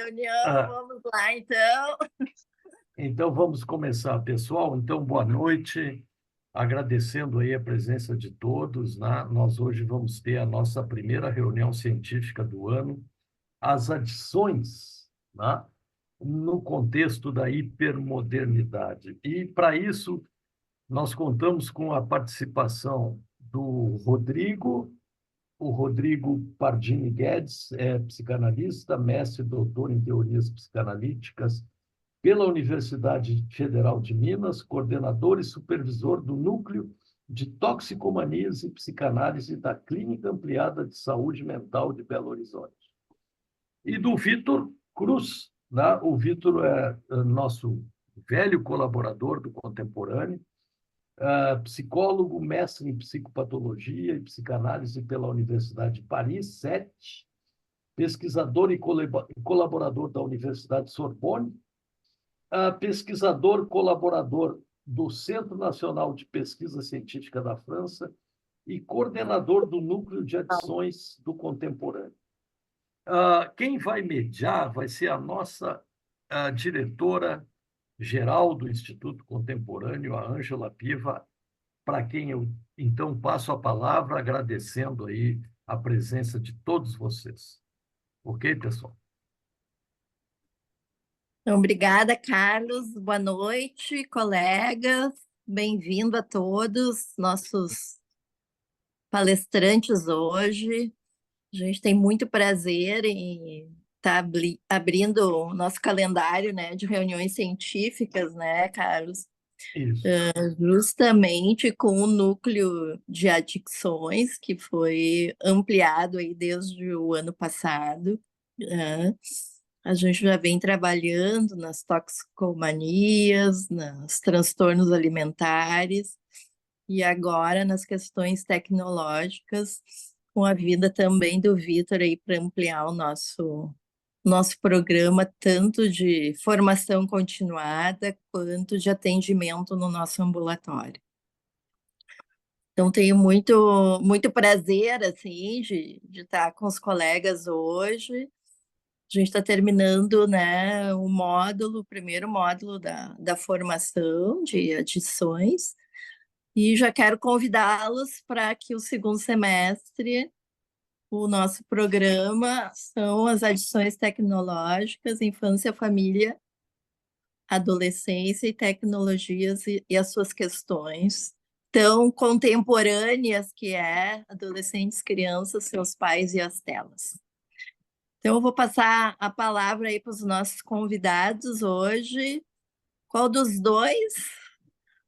reunião. Ah, Vamos lá, então. então vamos começar, pessoal. Então, boa noite. Agradecendo aí a presença de todos, né? Nós hoje vamos ter a nossa primeira reunião científica do ano, as adições, né? No contexto da hipermodernidade. E, para isso, nós contamos com a participação do Rodrigo. O Rodrigo Pardini Guedes é psicanalista, mestre e doutor em teorias psicanalíticas pela Universidade Federal de Minas, coordenador e supervisor do Núcleo de Toxicomanias e Psicanálise da Clínica Ampliada de Saúde Mental de Belo Horizonte. E do Vitor Cruz, né? O Vitor é nosso velho colaborador do Contemporâneo, psicólogo, mestre em psicopatologia e psicanálise pela Universidade de Paris, 7, pesquisador e colaborador da Universidade Sorbonne, pesquisador colaborador do Centro Nacional de Pesquisa Científica da França e coordenador do Núcleo de Adições do Contemporâneo. Quem vai mediar vai ser a nossa diretora-geral do Instituto Contemporâneo, a Ângela Piva, para quem eu, então, passo a palavra agradecendo aí a presença de todos vocês. Ok, pessoal? Então, obrigada, Carlos. Boa noite, colegas. Bem-vindo a todos, nossos palestrantes hoje. A gente tem muito prazer em estar abrindo o nosso calendário, né, de reuniões científicas, né, Carlos? Isso. Justamente com o núcleo de adicções, que foi ampliado aí desde o ano passado, né? A gente já vem trabalhando nas toxicomanias, nos transtornos alimentares e agora nas questões tecnológicas, com a vida também do Vitor aí para ampliar o nosso programa, tanto de formação continuada quanto de atendimento no nosso ambulatório. Então, tenho muito prazer, assim, de estar com os colegas hoje. A gente está terminando, né, o primeiro módulo da formação de adições, e já quero convidá-los para que o segundo semestre, o nosso programa são as adições tecnológicas, infância, família, adolescência e tecnologias e as suas questões tão contemporâneas que é adolescentes, crianças, seus pais e as telas. Então, eu vou passar a palavra aí para os nossos convidados hoje. Qual dos dois,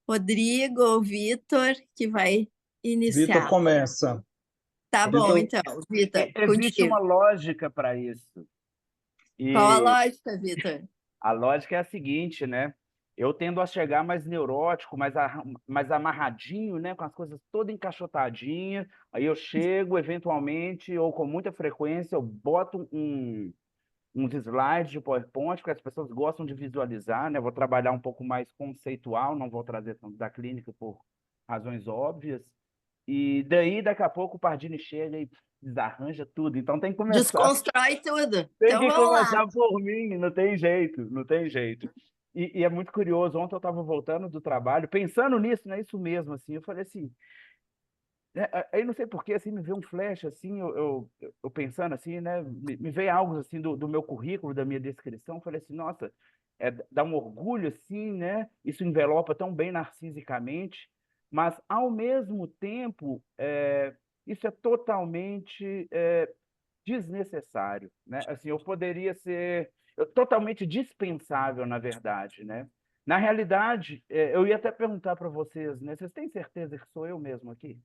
Rodrigo ou Vitor, que vai Vitor iniciar? começa. Tá bom, Vitor, então, Vitor, Existe contigo. uma lógica para isso. Qual a E lógica, Vitor? a lógica é a seguinte, né? Eu tendo a chegar mais neurótico, mais amarradinho, né? Com as coisas todas encaixotadinhas. Aí eu chego, eventualmente, ou com muita frequência, eu boto uns slides de PowerPoint, porque as pessoas gostam de visualizar, né? Eu vou trabalhar um pouco mais conceitual, não vou trazer tanto da clínica por razões óbvias. E daí, daqui a pouco, o Pardini chega e desarranja tudo. Então tem que começar. Desconstrói tudo. Tem Então, que vamos lá. começar por mim, não tem jeito, não tem jeito. E é muito curioso, ontem eu estava voltando do trabalho, pensando nisso, né? Isso mesmo, assim, eu falei assim, aí não sei por que, assim, me veio um flash, assim, eu pensando assim, né? Me veio algo, assim, do meu currículo, da minha descrição, eu falei assim, nossa, dá um orgulho, assim, né? Isso envelopa tão bem narcisicamente, mas, ao mesmo tempo, isso é totalmente desnecessário, né? Assim, eu poderia ser totalmente dispensável, na verdade, né? Na realidade, eu ia até perguntar para vocês, né? Vocês têm certeza que sou eu mesmo aqui?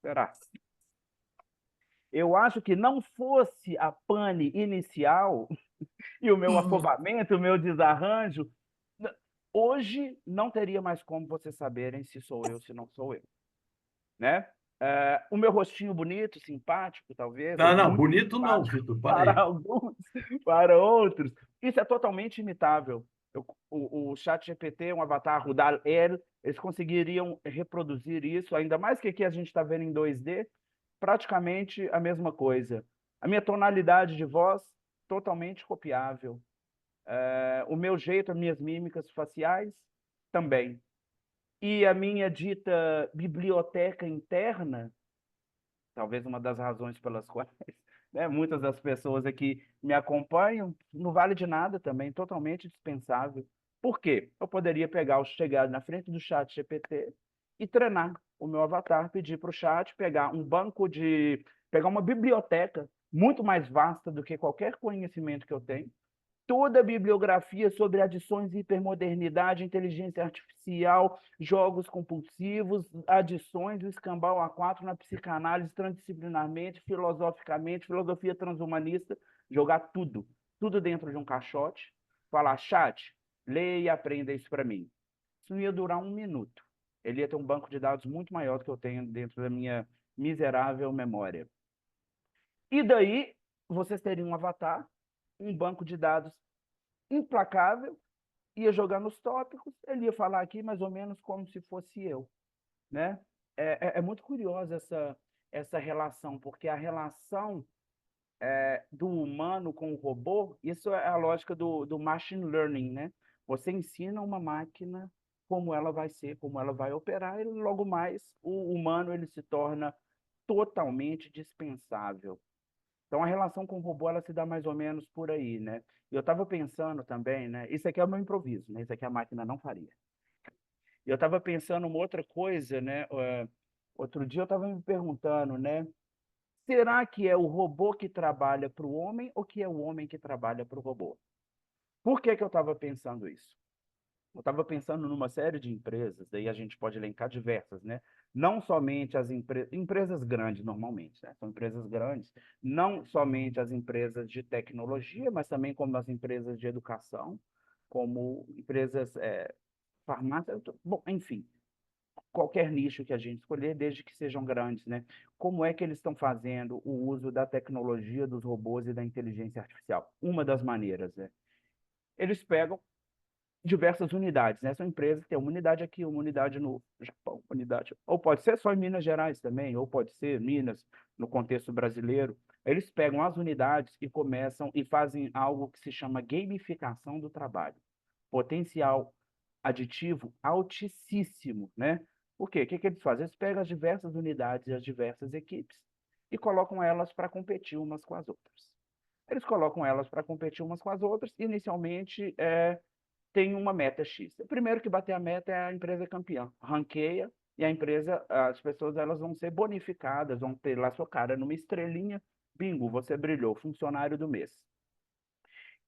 Será? Eu acho que não fosse a pane inicial e o meu Uhum. afobamento, o meu desarranjo, hoje não teria mais como vocês saberem se sou eu, se não sou eu, né? O meu rostinho bonito, simpático, talvez, ou Não, muito bonito não, simpático Vitor, para para aí. alguns, para outros, isso é totalmente imitável. O ChatGPT, um avatar, o DALL-E, eles conseguiriam reproduzir isso, ainda mais que aqui a gente está vendo em 2D, praticamente a mesma coisa. A minha tonalidade de voz totalmente copiável. O meu jeito, as minhas mímicas faciais, também. E a minha dita biblioteca interna, talvez uma das razões pelas quais, né, muitas das pessoas aqui me acompanham, não vale de nada também, totalmente dispensável. Por quê? Eu poderia chegar na frente do chat GPT e treinar o meu avatar, pedir para o chat pegar uma biblioteca muito mais vasta do que qualquer conhecimento que eu tenho, toda a bibliografia sobre adições, hipermodernidade, inteligência artificial, jogos compulsivos, adições, o escambau A4 na psicanálise, transdisciplinarmente, filosoficamente, filosofia transhumanista, jogar tudo dentro de um caixote, falar, chat, leia e aprenda isso para mim. Isso não ia durar 1 minuto. Ele ia ter um banco de dados muito maior do que eu tenho dentro da minha miserável memória. E daí, vocês teriam um avatar, um banco de dados implacável, ia jogar nos tópicos, ele ia falar aqui mais ou menos como se fosse eu, né? É muito curiosa essa relação, porque a relação do humano com o robô, isso é a lógica do machine learning, né? Você ensina uma máquina como ela vai ser, como ela vai operar, e logo mais o humano ele se torna totalmente dispensável. Então, a relação com o robô, ela se dá mais ou menos por aí, né? E eu estava pensando também, né? Isso aqui é o meu improviso, né? Isso aqui a máquina não faria. E eu estava pensando uma outra coisa, né? Outro dia eu estava me perguntando, né? Será que é o robô que trabalha para o homem ou que é o homem que trabalha para o robô? Por que que eu estava pensando isso? Eu estava pensando numa série de empresas, daí a gente pode elencar diversas, né? Não somente as empresas grandes, normalmente, né? São empresas grandes, não somente as empresas de tecnologia, mas também como as empresas de educação, como empresas farmácias, bom, enfim, qualquer nicho que a gente escolher, desde que sejam grandes, né? Como é que eles estão fazendo o uso da tecnologia, dos robôs e da inteligência artificial? Uma das maneiras, né? Eles pegam diversas unidades, né? São empresas que têm uma unidade aqui, uma unidade no Japão, uma unidade, ou pode ser só em Minas Gerais também, ou pode ser Minas no contexto brasileiro. Eles pegam as unidades e começam e fazem algo que se chama gamificação do trabalho. Potencial aditivo altíssimo, né? Por quê? O que que eles fazem? Eles pegam as diversas unidades e as diversas equipes e colocam elas para competir umas com as outras. Eles colocam elas para competir umas com as outras, inicialmente tem uma meta X. O primeiro que bater a meta é a empresa campeã. Ranqueia e a empresa, as pessoas elas vão ser bonificadas, vão ter lá sua cara numa estrelinha. Bingo, você brilhou, funcionário do mês.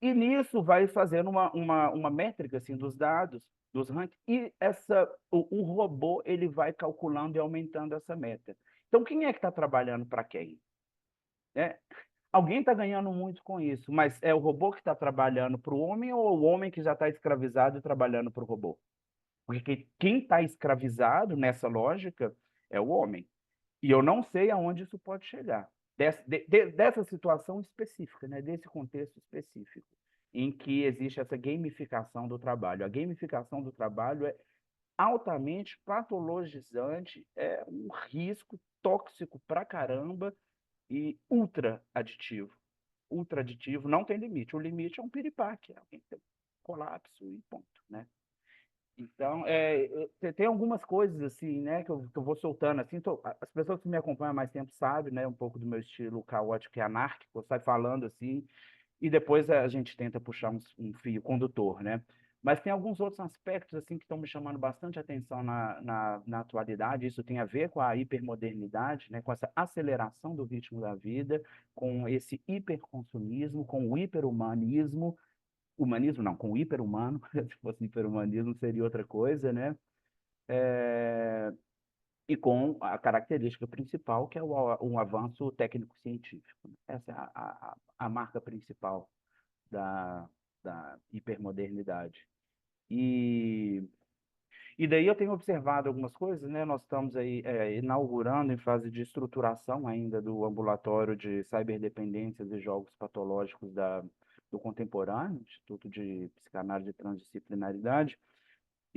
E nisso vai fazendo uma métrica assim, dos dados, dos rankings, e o robô ele vai calculando e aumentando essa meta. Então, quem é que está trabalhando para quem? É, alguém está ganhando muito com isso, mas é o robô que está trabalhando para o homem ou o homem que já está escravizado e trabalhando para o robô? Porque quem está escravizado nessa lógica é o homem. E eu não sei aonde isso pode chegar. Dessa situação específica, né? Desse contexto específico, em que existe essa gamificação do trabalho. A gamificação do trabalho é altamente patologizante, é um risco tóxico pra caramba e ultra aditivo. Ultra aditivo não tem limite. O limite é um piripaque, alguém tem colapso e ponto, né? Então, tem algumas coisas assim, né, que eu vou soltando assim. As pessoas que me acompanham há mais tempo sabem, né, um pouco do meu estilo caótico e anárquico, sai falando assim, e depois a gente tenta puxar um fio condutor, né? Mas tem alguns outros aspectos assim que estão me chamando bastante atenção na atualidade. Isso tem a ver com a hipermodernidade, né, com essa aceleração do ritmo da vida, com esse hiperconsumismo, com o hiperhumanismo. Humanismo não, com o hiperhumano, se fosse hiperhumanismo seria outra coisa, né? É, e com a característica principal, que é o avanço técnico-científico. Essa é a marca principal da hipermodernidade. E, e daí eu tenho observado algumas coisas, né? Nós estamos aí inaugurando em fase de estruturação ainda do ambulatório de ciberdependências e jogos patológicos do Contemporâneo, Instituto de Psicanálise e Transdisciplinaridade,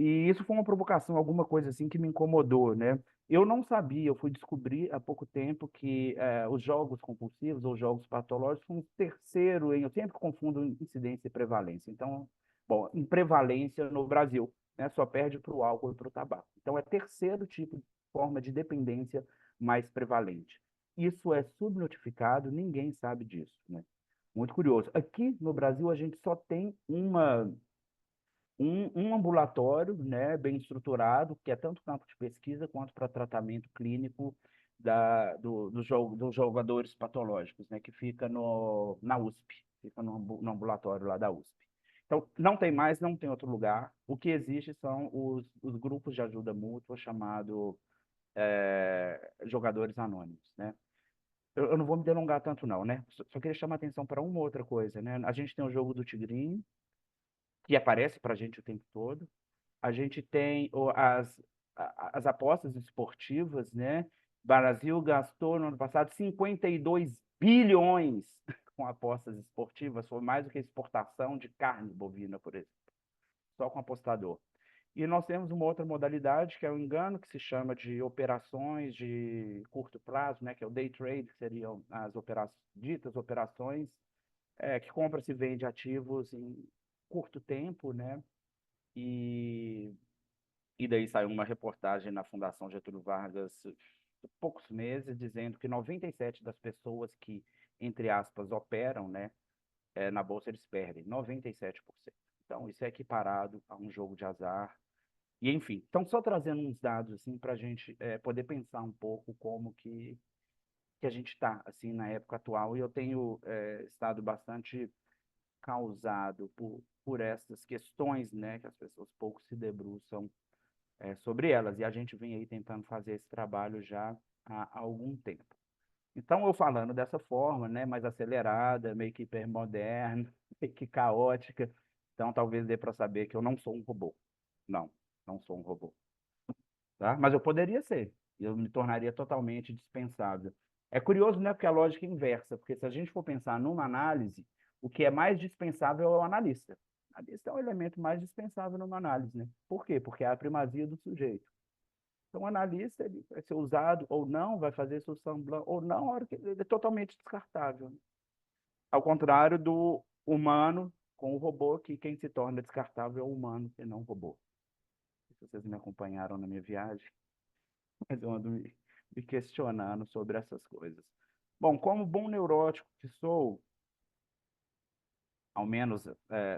E isso foi uma provocação, alguma coisa assim que me incomodou, né? Eu não sabia, eu fui descobrir há pouco tempo que os jogos compulsivos ou jogos patológicos são um terceiro, eu sempre confundo incidência e prevalência. Então, bom, em prevalência no Brasil, né, só perde para o álcool e para o tabaco. Então, é terceiro tipo de forma de dependência mais prevalente. Isso é subnotificado, ninguém sabe disso, né? Muito curioso. Aqui no Brasil, a gente só tem um ambulatório, né, bem estruturado, que é tanto campo de pesquisa quanto para tratamento clínico dos jogadores patológicos, né, que fica na USP, fica no ambulatório lá da USP. Então, não tem mais, não tem outro lugar. O que existe são os grupos de ajuda mútua, chamado jogadores anônimos, né? Eu não vou me delongar tanto, não, né? Só queria chamar atenção para uma outra coisa, né? A gente tem o jogo do Tigrinho, que aparece para a gente o tempo todo. A gente tem as apostas esportivas, né? O Brasil gastou no ano passado 52 bilhões com apostas esportivas, foi mais do que a exportação de carne bovina, por exemplo, só com apostador. E nós temos uma outra modalidade, que é o engano, que se chama de operações de curto prazo, né? Que é o day trade, que seriam as ditas operações que compra-se e vende ativos em curto tempo, né? E E daí saiu uma reportagem na Fundação Getúlio Vargas, há poucos meses, dizendo que 97 das pessoas que, entre aspas, operam, né, na Bolsa, eles perdem, 97%. Então, isso é equiparado a um jogo de azar. E, enfim, então, só trazendo uns dados assim, para a gente poder pensar um pouco como que a gente está assim, na época atual. E eu tenho estado bastante causado por essas questões, né, que as pessoas pouco se debruçam sobre elas. E a gente vem aí tentando fazer esse trabalho já há algum tempo. Então, eu falando dessa forma, né, mais acelerada, meio que hipermoderna, meio que caótica, então talvez dê para saber que eu não sou um robô. Não, não sou um robô. Tá? Mas eu poderia ser. Eu me tornaria totalmente dispensável. É curioso, né, porque a lógica é inversa, porque se a gente for pensar numa análise, o que é mais dispensável é o analista. O analista é o elemento mais dispensável numa análise, né? Por quê? Porque é a primazia do sujeito. Então, o analista ele vai ser usado ou não, vai fazer sucessão ou não, a hora que ele é totalmente descartável, né? Ao contrário do humano com o robô, que quem se torna descartável é o humano e não o robô. Se vocês me acompanharam na minha viagem, mas eu ando me questionando sobre essas coisas. Bom, como bom neurótico que sou, ao menos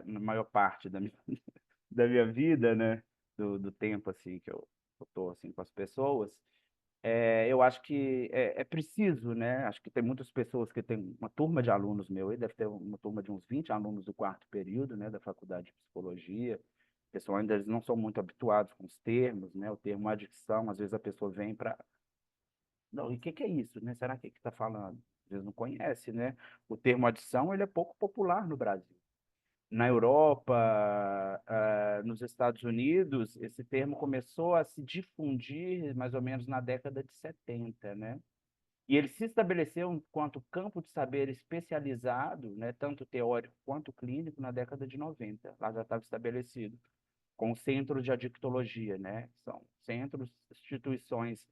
na maior parte da minha vida, né, do tempo assim que eu estou assim com as pessoas, eu acho que é preciso, né? Acho que tem muitas pessoas que têm uma turma de alunos meu, aí deve ter uma turma de uns 20 alunos do quarto período, né, da faculdade de psicologia. O pessoal ainda eles não são muito habituados com os termos, né? O termo adicção, às vezes a pessoa vem para não, e o que que é isso, né? Será que está falando? Às vezes não conhece, né? O termo adição, ele é pouco popular no Brasil. Na Europa, nos Estados Unidos, esse termo começou a se difundir mais ou menos na década de 70, né? E ele se estabeleceu enquanto campo de saber especializado, né, tanto teórico quanto clínico, na década de 90. Lá já estava estabelecido, com centros de adictologia, né? São centros, instituições,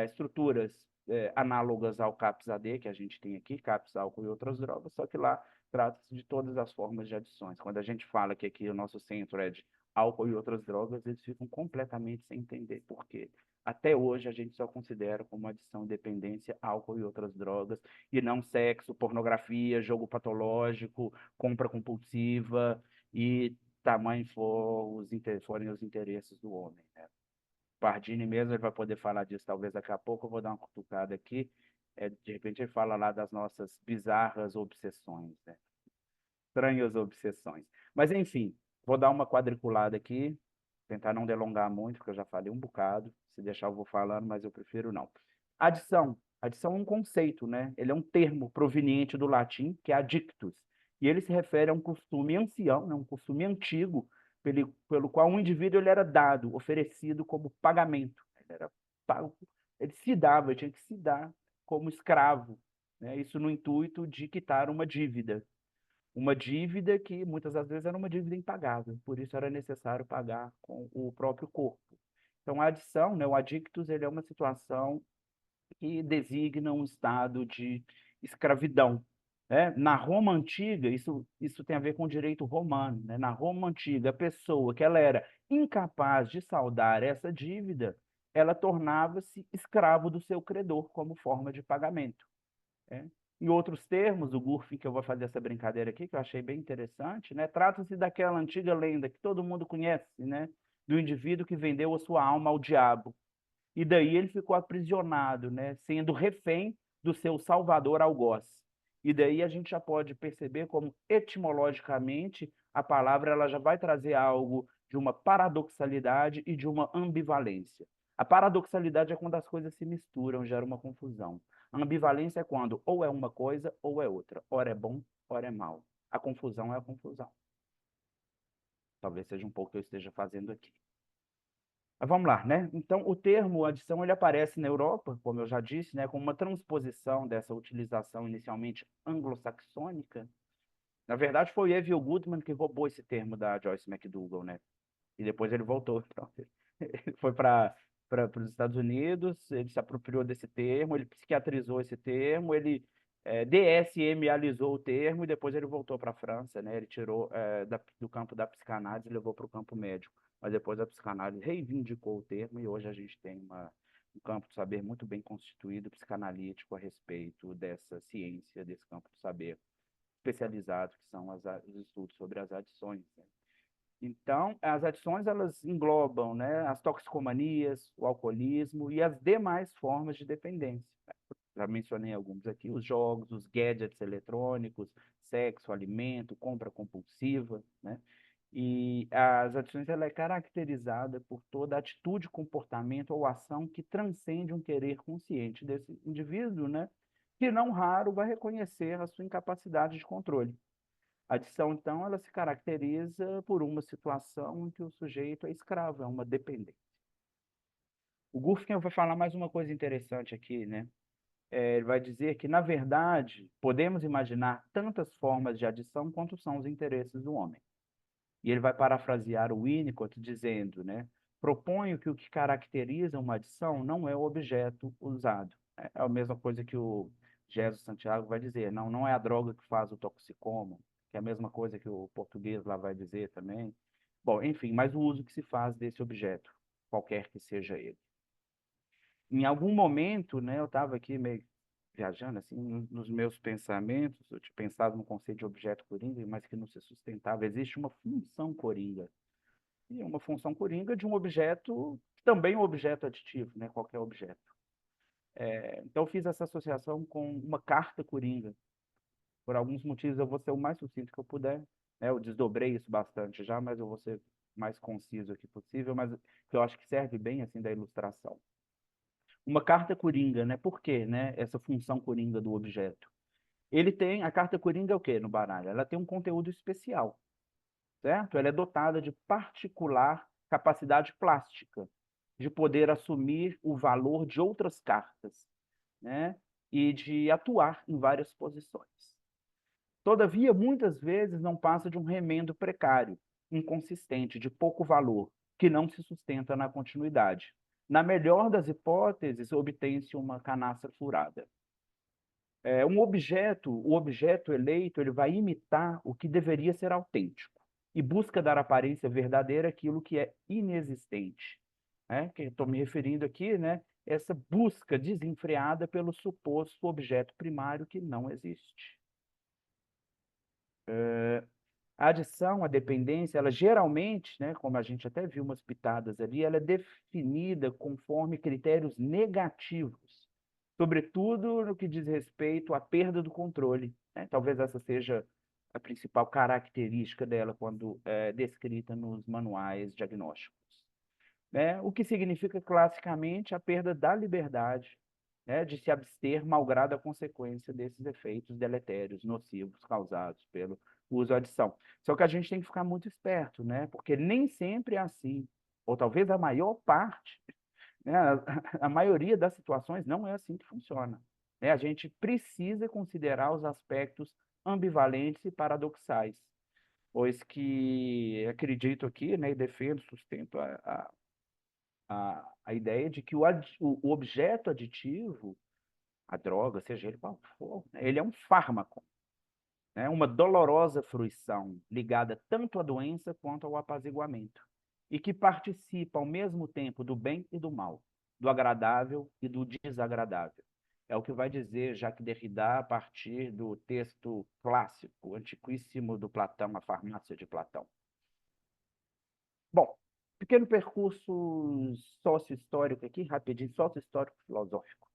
estruturas análogas ao CAPS-AD, que a gente tem aqui, CAPS, álcool e outras drogas, só que lá trata-se de todas as formas de adições. Quando a gente fala que aqui o nosso centro é de álcool e outras drogas, eles ficam completamente sem entender por quê. Até hoje a gente só considera como adição dependência álcool e outras drogas, e não sexo, pornografia, jogo patológico, compra compulsiva e tamanho forem os interesses do homem, né? Pardini mesmo ele vai poder falar disso talvez daqui a pouco, eu vou dar uma cutucada aqui, de repente ele fala lá das nossas bizarras obsessões, né? Estranhas obsessões. Mas enfim, vou dar uma quadriculada aqui, tentar não delongar muito, porque eu já falei um bocado, se deixar eu vou falando, mas eu prefiro não. Adição. Adição é um conceito, né? Ele é um termo proveniente do latim, que é adictus, e ele se refere a um costume ancião, né? Um costume antigo, pelo qual um indivíduo ele era dado, oferecido como pagamento. Ele era pago, ele se dava, ele tinha que se dar como escravo, né? Isso no intuito de quitar uma dívida. uma dívida que muitas das vezes era uma dívida impagável, por isso era necessário pagar com o próprio corpo. Então, a adição, né, o adictus, ele é uma situação que designa um estado de escravidão, né? Na Roma antiga, isso tem a ver com o direito romano, né? Na Roma antiga, a pessoa que ela era incapaz de saldar essa dívida, ela tornava-se escravo do seu credor como forma de pagamento, né? Em outros termos, o Gurfin, que eu vou fazer essa brincadeira aqui, que eu achei bem interessante, né? Trata-se daquela antiga lenda que todo mundo conhece, né? Do indivíduo que vendeu a sua alma ao diabo. E daí ele ficou aprisionado, né? Sendo refém do seu salvador algoz. E daí a gente já pode perceber como, etimologicamente, a palavra ela já vai trazer algo de uma paradoxalidade e de uma ambivalência. A paradoxalidade é quando as coisas se misturam, gera uma confusão. A ambivalência é quando ou é uma coisa ou é outra. Ora é bom, ora é mal. A confusão é a confusão. Talvez seja um pouco o que eu esteja fazendo aqui. Mas vamos lá, né? Então, o termo adição ele aparece na Europa, como eu já disse, né, como uma transposição dessa utilização inicialmente anglo-saxônica. Na verdade, foi o Evil Goodman que roubou esse termo da Joyce McDougall, né? E depois ele voltou. Então, ele foi para os Estados Unidos, ele se apropriou desse termo, ele psiquiatrizou esse termo, ele DSM-alizou o termo e depois ele voltou para a França, né? Ele tirou do campo da psicanálise e levou para o campo médico. Mas depois a psicanálise reivindicou o termo e hoje a gente tem um campo de saber muito bem constituído, psicanalítico, a respeito dessa ciência, desse campo de saber especializado, que são os estudos sobre as adições, né? Então, as adições, elas englobam, né, as toxicomanias, o alcoolismo e as demais formas de dependência. Já mencionei alguns aqui, os jogos, os gadgets eletrônicos, sexo, alimento, compra compulsiva, né? E as adições, ela é caracterizada por toda atitude, comportamento ou ação que transcende um querer consciente desse indivíduo, né? Que não raro vai reconhecer a sua incapacidade de controle. A adição, então, ela se caracteriza por uma situação em que o sujeito é escravo, é uma dependência. O Gurfin vai falar mais uma coisa interessante aqui, né? Ele vai dizer que, na verdade, podemos imaginar tantas formas de adição quanto são os interesses do homem. E ele vai parafrasear o Winnicott dizendo, né? Proponho que o que caracteriza uma adição não é o objeto usado. É a mesma coisa que o Jesus Santiago vai dizer, não é a droga que faz o toxicômano, que é a mesma coisa que o português lá vai dizer também. Bom, enfim, mas o uso que se faz desse objeto, qualquer que seja ele. Em algum momento, né, eu estava aqui meio viajando assim nos meus pensamentos, eu tinha pensado no conceito de objeto coringa, mas que não se sustentava. Existe uma função coringa. E uma função coringa de um objeto, também um objeto aditivo, né, qualquer objeto. Então, eu fiz essa associação com uma carta coringa. Por alguns motivos, eu vou ser o mais sucinto que eu puder, né? Eu desdobrei isso bastante já, mas eu vou ser mais conciso aqui possível, mas que eu acho que serve bem assim da ilustração. Uma carta coringa, né? Por quê, né? Essa função coringa do objeto. A carta coringa é o quê no baralho? Ela tem um conteúdo especial, certo? Ela é dotada de particular capacidade plástica, de poder assumir o valor de outras cartas, né? E de atuar em várias posições. Todavia, muitas vezes não passa de um remendo precário, inconsistente, de pouco valor, que não se sustenta na continuidade. Na melhor das hipóteses, obtém-se uma canaça furada. O objeto eleito, ele vai imitar o que deveria ser autêntico e busca dar aparência verdadeira àquilo que é inexistente, né? Que estou me referindo aqui, né? Essa busca desenfreada pelo suposto objeto primário que não existe. A adição, a dependência, ela geralmente, né, como a gente até viu umas pitadas ali, ela é definida conforme critérios negativos, sobretudo no que diz respeito à perda do controle, né? Talvez essa seja a principal característica dela quando é descrita nos manuais diagnósticos, né? O que significa classicamente a perda da liberdade, né, de se abster malgrado a consequência desses efeitos deletérios, nocivos causados pelo uso ou adição. Só que a gente tem que ficar muito esperto, né? Porque nem sempre é assim, ou talvez a maior parte, né, a maioria das situações não é assim que funciona, né? A gente precisa considerar os aspectos ambivalentes e paradoxais, pois que acredito aqui, né, e defendo, sustento a ideia de que o objeto aditivo, a droga, seja ele qual for, né, ele é um fármaco, né, uma dolorosa fruição ligada tanto à doença quanto ao apaziguamento, e que participa ao mesmo tempo do bem e do mal, do agradável e do desagradável. É o que vai dizer Jacques Derrida a partir do texto clássico, antiquíssimo do Platão, A Farmácia de Platão. Bom, pequeno percurso sócio-histórico aqui, rapidinho, sócio-histórico filosófico.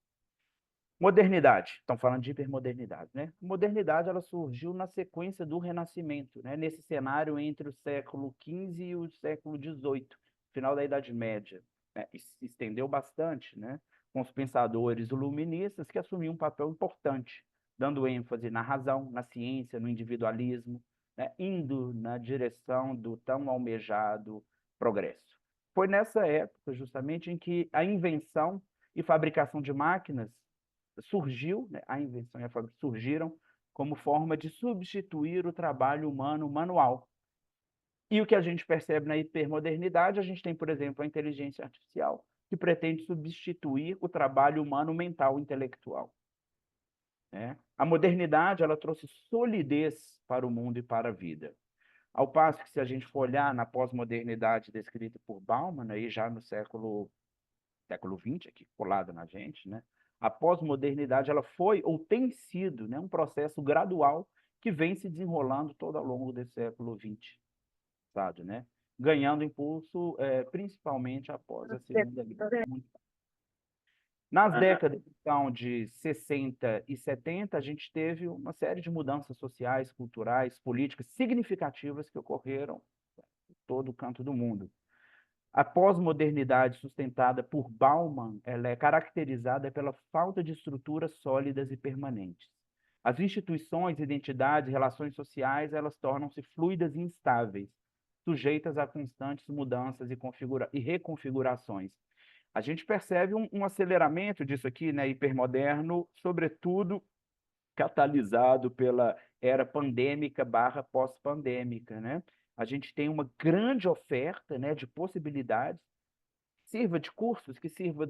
Modernidade, estão falando de hipermodernidade, né? Modernidade, ela surgiu na sequência do Renascimento, né? Nesse cenário entre o século XV e o século XVIII, final da Idade Média, né? E se estendeu bastante, né? Com os pensadores iluministas que assumiam um papel importante, dando ênfase na razão, na ciência, no individualismo, né? Indo na direção do tão almejado progresso. Foi nessa época, justamente, em que a invenção e fabricação de máquinas surgiu, né, a invenção e a fábrica surgiram como forma de substituir o trabalho humano manual. E o que a gente percebe na hipermodernidade, a gente tem, por exemplo, a inteligência artificial, que pretende substituir o trabalho humano mental intelectual, né? A modernidade, ela trouxe solidez para o mundo e para a vida. Ao passo que, se a gente for olhar na pós-modernidade descrita por Bauman, aí já no século XX, aqui colado na gente, né? A pós-modernidade, ela foi ou tem sido, né, um processo gradual que vem se desenrolando todo ao longo desse século XX, sabe, né? Ganhando impulso, principalmente após a Segunda Guerra Mundial. Nas décadas, então, de 60 e 70, a gente teve uma série de mudanças sociais, culturais, políticas significativas que ocorreram em todo o canto do mundo. A pós-modernidade sustentada por Bauman, ela é caracterizada pela falta de estruturas sólidas e permanentes. As instituições, identidades, relações sociais, elas tornam-se fluidas e instáveis, sujeitas a constantes mudanças e reconfigurações. A gente percebe um aceleramento disso aqui, né, hipermoderno, sobretudo catalisado pela era pandêmica barra pós-pandêmica, né? A gente tem uma grande oferta, né, de possibilidades, sirva de cursos, que sirva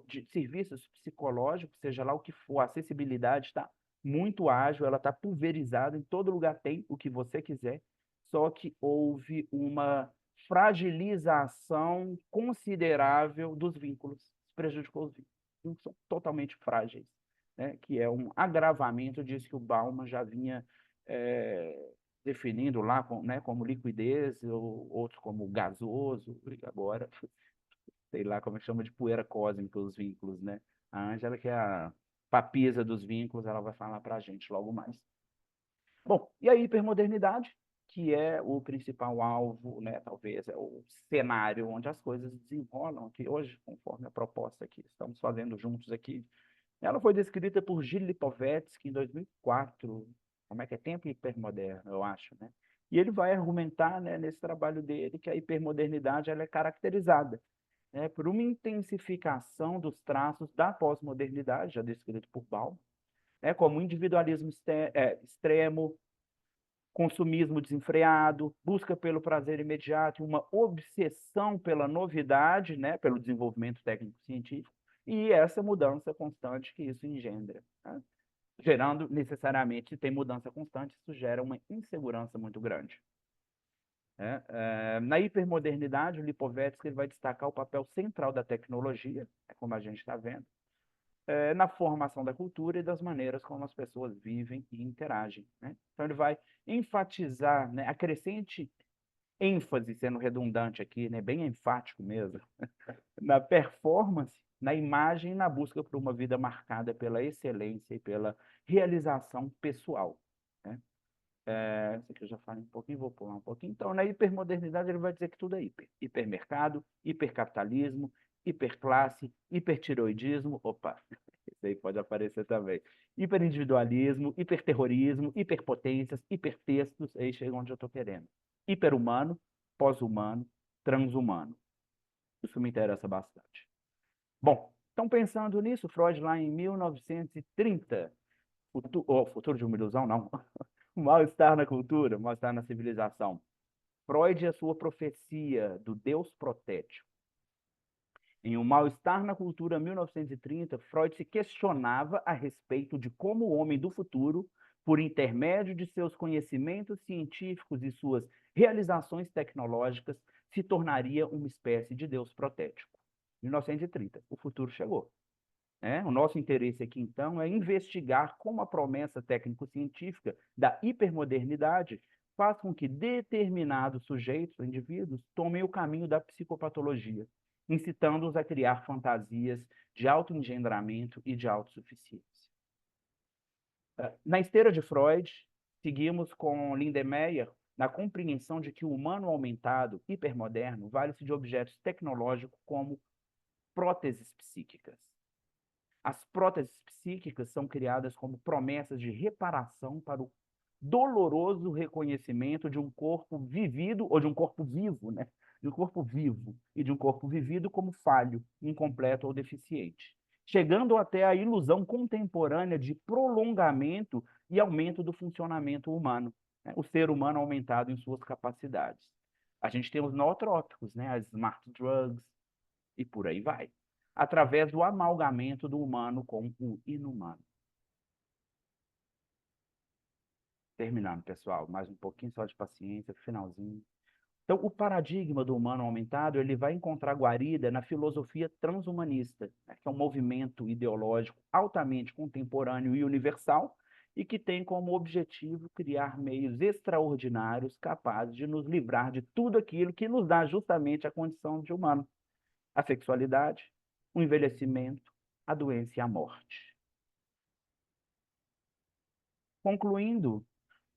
de serviços psicológicos, seja lá o que for, a acessibilidade está muito ágil, ela está pulverizada, em todo lugar tem o que você quiser, só que houve uma fragilização considerável dos vínculos, prejudicou os vínculos, são totalmente frágeis, né? Que é um agravamento disso que o Bauman já vinha definindo lá, né, como liquidez, ou outros como gasoso, e agora sei lá como é que chama, de poeira cósmica os vínculos, né? A Ângela, que é a papisa dos vínculos, ela vai falar para a gente logo mais. Bom, e a hipermodernidade, que é o principal alvo, né? Talvez é o cenário onde as coisas desenrolam aqui hoje, conforme a proposta que estamos fazendo juntos aqui. Ela foi descrita por Gilles Lipovetsky em 2004, como é que é tempo hipermoderno, eu acho, né? E ele vai argumentar, né, nesse trabalho dele, que a hipermodernidade ela é caracterizada, né, por uma intensificação dos traços da pós-modernidade, já descrito por Bauman, né, como individualismo extremo, consumismo desenfreado, busca pelo prazer imediato, uma obsessão pela novidade, né, pelo desenvolvimento técnico-científico, e essa mudança constante que isso engendra, né? Gerando necessariamente, se tem mudança constante, isso gera uma insegurança muito grande. Na hipermodernidade, o Lipovetsky ele vai destacar o papel central da tecnologia, como a gente está vendo, na formação da cultura e das maneiras como as pessoas vivem e interagem, né? Então, ele vai enfatizar, né, a crescente ênfase, sendo redundante aqui, né, bem enfático mesmo, na performance, na imagem e na busca por uma vida marcada pela excelência e pela realização pessoal, né? Isso aqui eu já falei um pouquinho, vou pular um pouquinho. Então, na hipermodernidade, ele vai dizer que tudo é hiper. Hipermercado, hipercapitalismo, hiperclasse, hipertiroidismo. Opa, isso aí pode aparecer também. Hiperindividualismo, hiperterrorismo, hiperpotências, hipertextos, aí chega onde eu estou querendo. Hiperhumano, pós-humano, transhumano. Isso me interessa bastante. Bom, então pensando nisso, Freud lá em 1930, futuro de uma ilusão, não. O mal-estar na cultura, o mal-estar na civilização. Freud e a sua profecia do Deus protético. Em O Mal-Estar na Cultura, 1930, Freud se questionava a respeito de como o homem do futuro, por intermédio de seus conhecimentos científicos e suas realizações tecnológicas, se tornaria uma espécie de Deus protético. 1930, o futuro chegou. O nosso interesse aqui, então, é investigar como a promessa técnico-científica da hipermodernidade faz com que determinados sujeitos, indivíduos, tomem o caminho da psicopatologia, incitando-os a criar fantasias de autoengendramento e de autossuficiência. Na esteira de Freud, seguimos com Lindemeyer na compreensão de que o humano aumentado, hipermoderno, vale-se de objetos tecnológicos como próteses psíquicas. As próteses psíquicas são criadas como promessas de reparação para o doloroso reconhecimento de um corpo vivido, ou de um corpo vivo, né? De um corpo vivo e de um corpo vivido como falho, incompleto ou deficiente, chegando até a ilusão contemporânea de prolongamento e aumento do funcionamento humano, né? O ser humano aumentado em suas capacidades. A gente tem os nootrópicos, né? As smart drugs e por aí vai, através do amalgamento do humano com o inumano. Terminando, pessoal, mais um pouquinho só de paciência, finalzinho. Então, o paradigma do humano aumentado, ele vai encontrar guarida na filosofia transhumanista, né, que é um movimento ideológico altamente contemporâneo e universal, e que tem como objetivo criar meios extraordinários capazes de nos livrar de tudo aquilo que nos dá justamente a condição de humano: a sexualidade, o envelhecimento, a doença e a morte. Concluindo,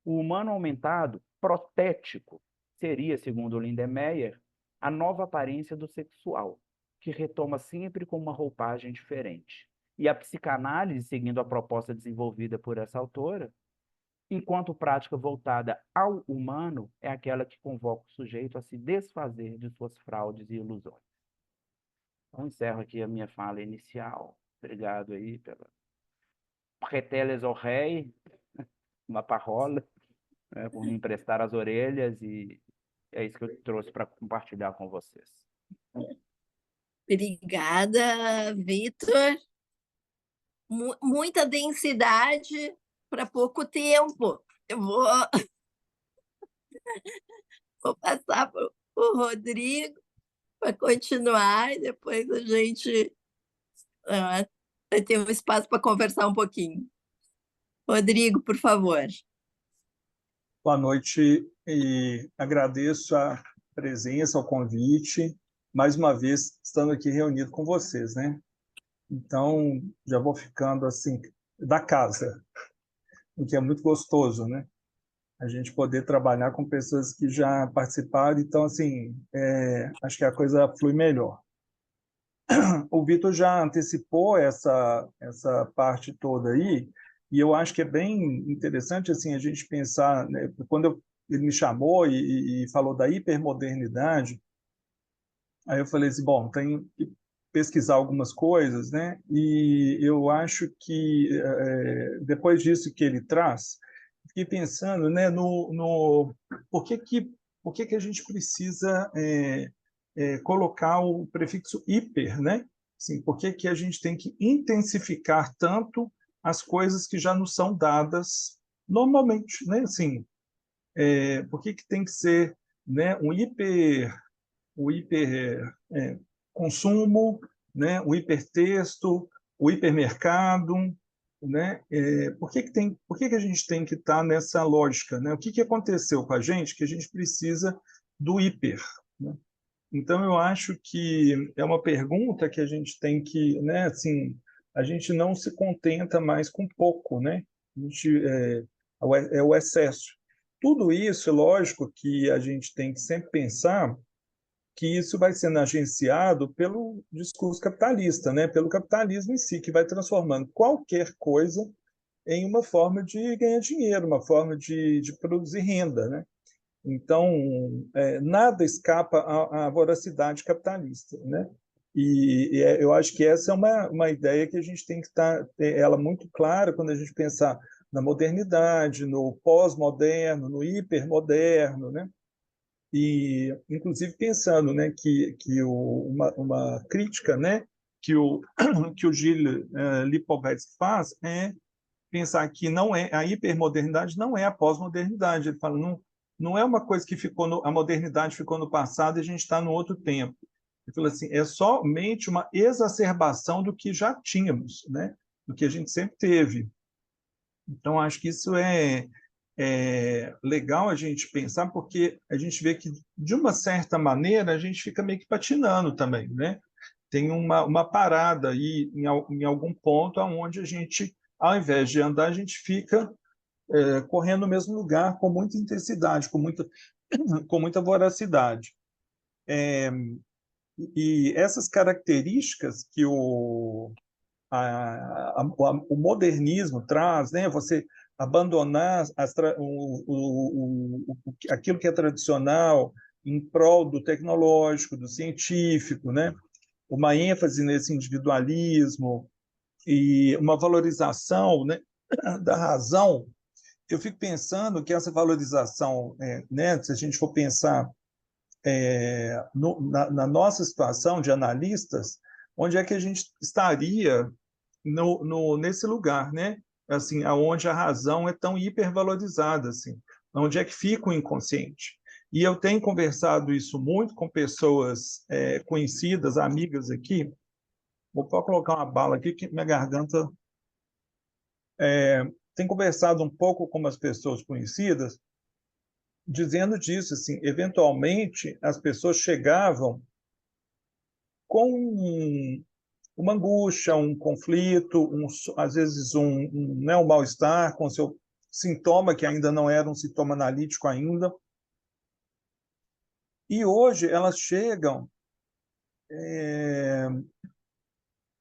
o humano aumentado, protético, seria, segundo Lindemeyer, a nova aparência do sexual, que retoma sempre com uma roupagem diferente. E a psicanálise, seguindo a proposta desenvolvida por essa autora, enquanto prática voltada ao humano, é aquela que convoca o sujeito a se desfazer de suas fraudes e ilusões. Então, encerro aqui a minha fala inicial. Obrigado aí pela Reteles ao Rei, uma parola, né, por me emprestar as orelhas, e é isso que eu trouxe para compartilhar com vocês. Obrigada, Vitor. Muita densidade para pouco tempo. Eu vou passar para o Rodrigo para continuar, e depois a gente vai ter um espaço para conversar um pouquinho. Rodrigo, por favor. Boa noite e agradeço a presença, o convite, mais uma vez estando aqui reunido com vocês, né? Então, já vou ficando assim, da casa, o que é muito gostoso, né? A gente poder trabalhar com pessoas que já participaram, então, assim, acho que a coisa flui melhor. O Vitor já antecipou essa parte toda aí, e eu acho que é bem interessante assim a gente pensar, né, quando ele me chamou e falou da hipermodernidade, aí eu falei assim, bom, tenho que pesquisar algumas coisas, né? E eu acho que depois disso que ele traz, fiquei pensando, né, no por que a gente precisa colocar o prefixo hiper, né? Assim, por que a gente tem que intensificar tanto as coisas que já nos são dadas normalmente, né? Assim, por que tem que ser, né, um hiper consumo, né, o hipertexto, o hipermercado, né? Por que a gente tem que estar nessa lógica, né? O que aconteceu com a gente que a gente precisa do hiper, né? Então eu acho que é uma pergunta que a gente tem que, né, assim, a gente não se contenta mais com pouco, né? A gente, é o excesso. Tudo isso, é lógico que a gente tem que sempre pensar que isso vai sendo agenciado pelo discurso capitalista, né? Pelo capitalismo em si, que vai transformando qualquer coisa em uma forma de ganhar dinheiro, uma forma de produzir renda, né? Então, nada escapa à voracidade capitalista, né? Eu acho que essa é uma ideia que a gente tem que ter ela muito clara quando a gente pensar na modernidade, no pós-moderno, no hipermoderno, né? E, inclusive, pensando, né, uma crítica, né, que o Gilles Lipovetsky faz é pensar que não é a hipermodernidade não é a pós-modernidade. Ele fala, não é uma coisa que a modernidade ficou no passado e a gente está no outro tempo. Ele fala assim, é somente uma exacerbação do que já tínhamos, né? Do que a gente sempre teve. Então, acho que isso é legal a gente pensar, porque a gente vê que, de uma certa maneira, a gente fica meio que patinando também, né? Tem uma parada aí em algum ponto onde a gente, ao invés de andar, a gente fica correndo no mesmo lugar com muita intensidade, com muita voracidade. E essas características que o modernismo traz, né? Você abandonar aquilo que é tradicional em prol do tecnológico, do científico, né? Uma ênfase nesse individualismo e uma valorização, né, da razão. Eu fico pensando que essa valorização, né, se a gente for pensar na nossa situação de analistas, onde é que a gente estaria nesse lugar, né? Assim, aonde a razão é tão hipervalorizada, assim, onde é que fica o inconsciente? E eu tenho conversado isso muito com pessoas conhecidas, amigas aqui. Vou colocar uma bala aqui que minha garganta tem conversado um pouco com as pessoas conhecidas, dizendo disso, assim, eventualmente as pessoas chegavam com uma angústia, um conflito, às vezes né, um mal-estar com o seu sintoma, que ainda não era um sintoma analítico ainda. E hoje elas chegam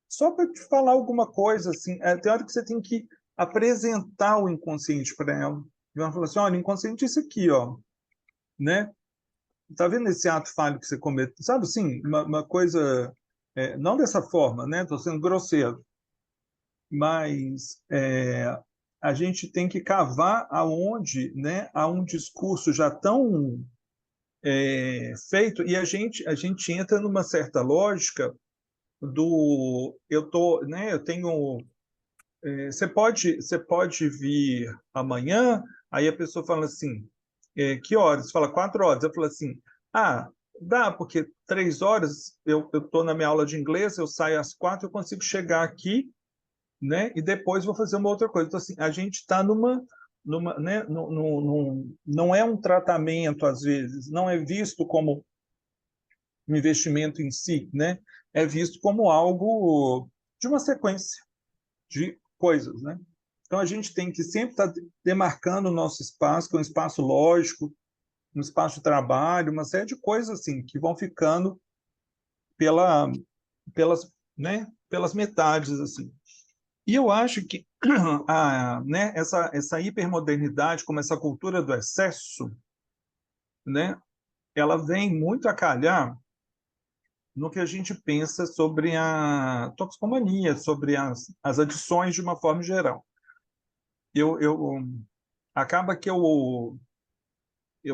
só para te falar alguma coisa, assim, tem hora que você tem que apresentar o inconsciente para ela. E ela fala assim, olha, o inconsciente é isso aqui, ó, né? Tá vendo esse ato falho que você cometeu? Sabe, assim, uma coisa, não dessa forma, né? Estou sendo grosseiro, mas a gente tem que cavar aonde, né, há um discurso já tão feito e a gente entra numa certa lógica né, eu tenho você pode vir amanhã, aí a pessoa fala assim, que horas? Você fala 4 horas. Eu falo assim, dá, porque 3 horas eu estou na minha aula de inglês, eu saio às 4, eu consigo chegar aqui, né? E depois vou fazer uma outra coisa. Então, assim, a gente está né? Não é um tratamento, às vezes, não é visto como um investimento em si, né? É visto como algo de uma sequência de coisas, né? Então a gente tem que sempre estar demarcando o nosso espaço, que é um espaço lógico, um espaço de trabalho, uma série de coisas assim que vão ficando pelas metades assim. E eu acho que né, essa hipermodernidade, como essa cultura do excesso, né, ela vem muito a calhar no que a gente pensa sobre a toxicomania, sobre as adições de uma forma geral. Acaba que eu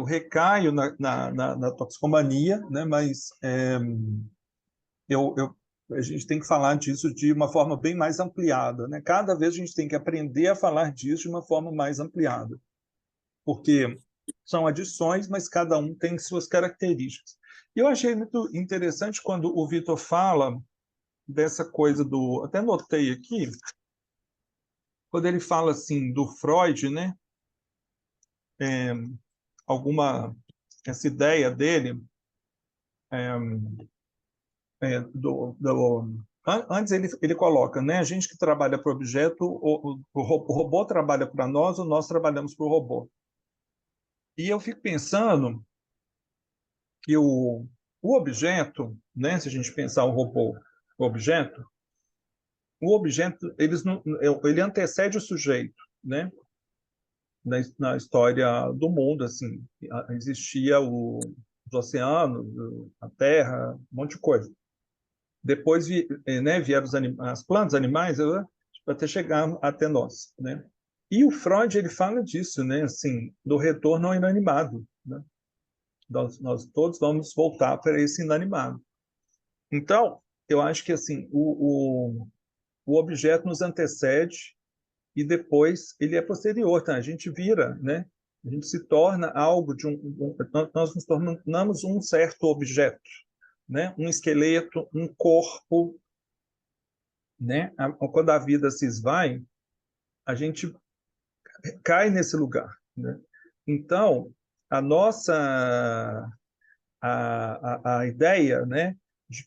recaio na toxicomania, né? Mas a gente tem que falar disso de uma forma bem mais ampliada, né? Cada vez a gente tem que aprender a falar disso de uma forma mais ampliada, porque são adições, mas cada um tem suas características. E eu achei muito interessante quando o Vitor fala dessa coisa até notei aqui, quando ele fala assim do Freud, né? Essa ideia dele antes ele coloca, né? A gente que trabalha para o objeto, o robô trabalha para nós, ou nós trabalhamos para o robô. E eu fico pensando que o objeto, né? Se a gente pensar o objeto ele antecede o sujeito, né? Na história do mundo, assim, existia os oceanos, a terra, um monte de coisa. Depois né, vieram as plantas, animais, até chegar até nós, né? E o Freud ele fala disso, né? Assim, do retorno ao inanimado, né? Nós todos vamos voltar para esse inanimado. Então, eu acho que assim o objeto nos antecede e depois ele é posterior, tá? A gente vira, né? A gente se torna algo de nós nos tornamos um certo objeto, né? Um esqueleto, um corpo, né? Quando a vida se esvai, a gente cai nesse lugar, né? Então, a nossa a ideia, né, de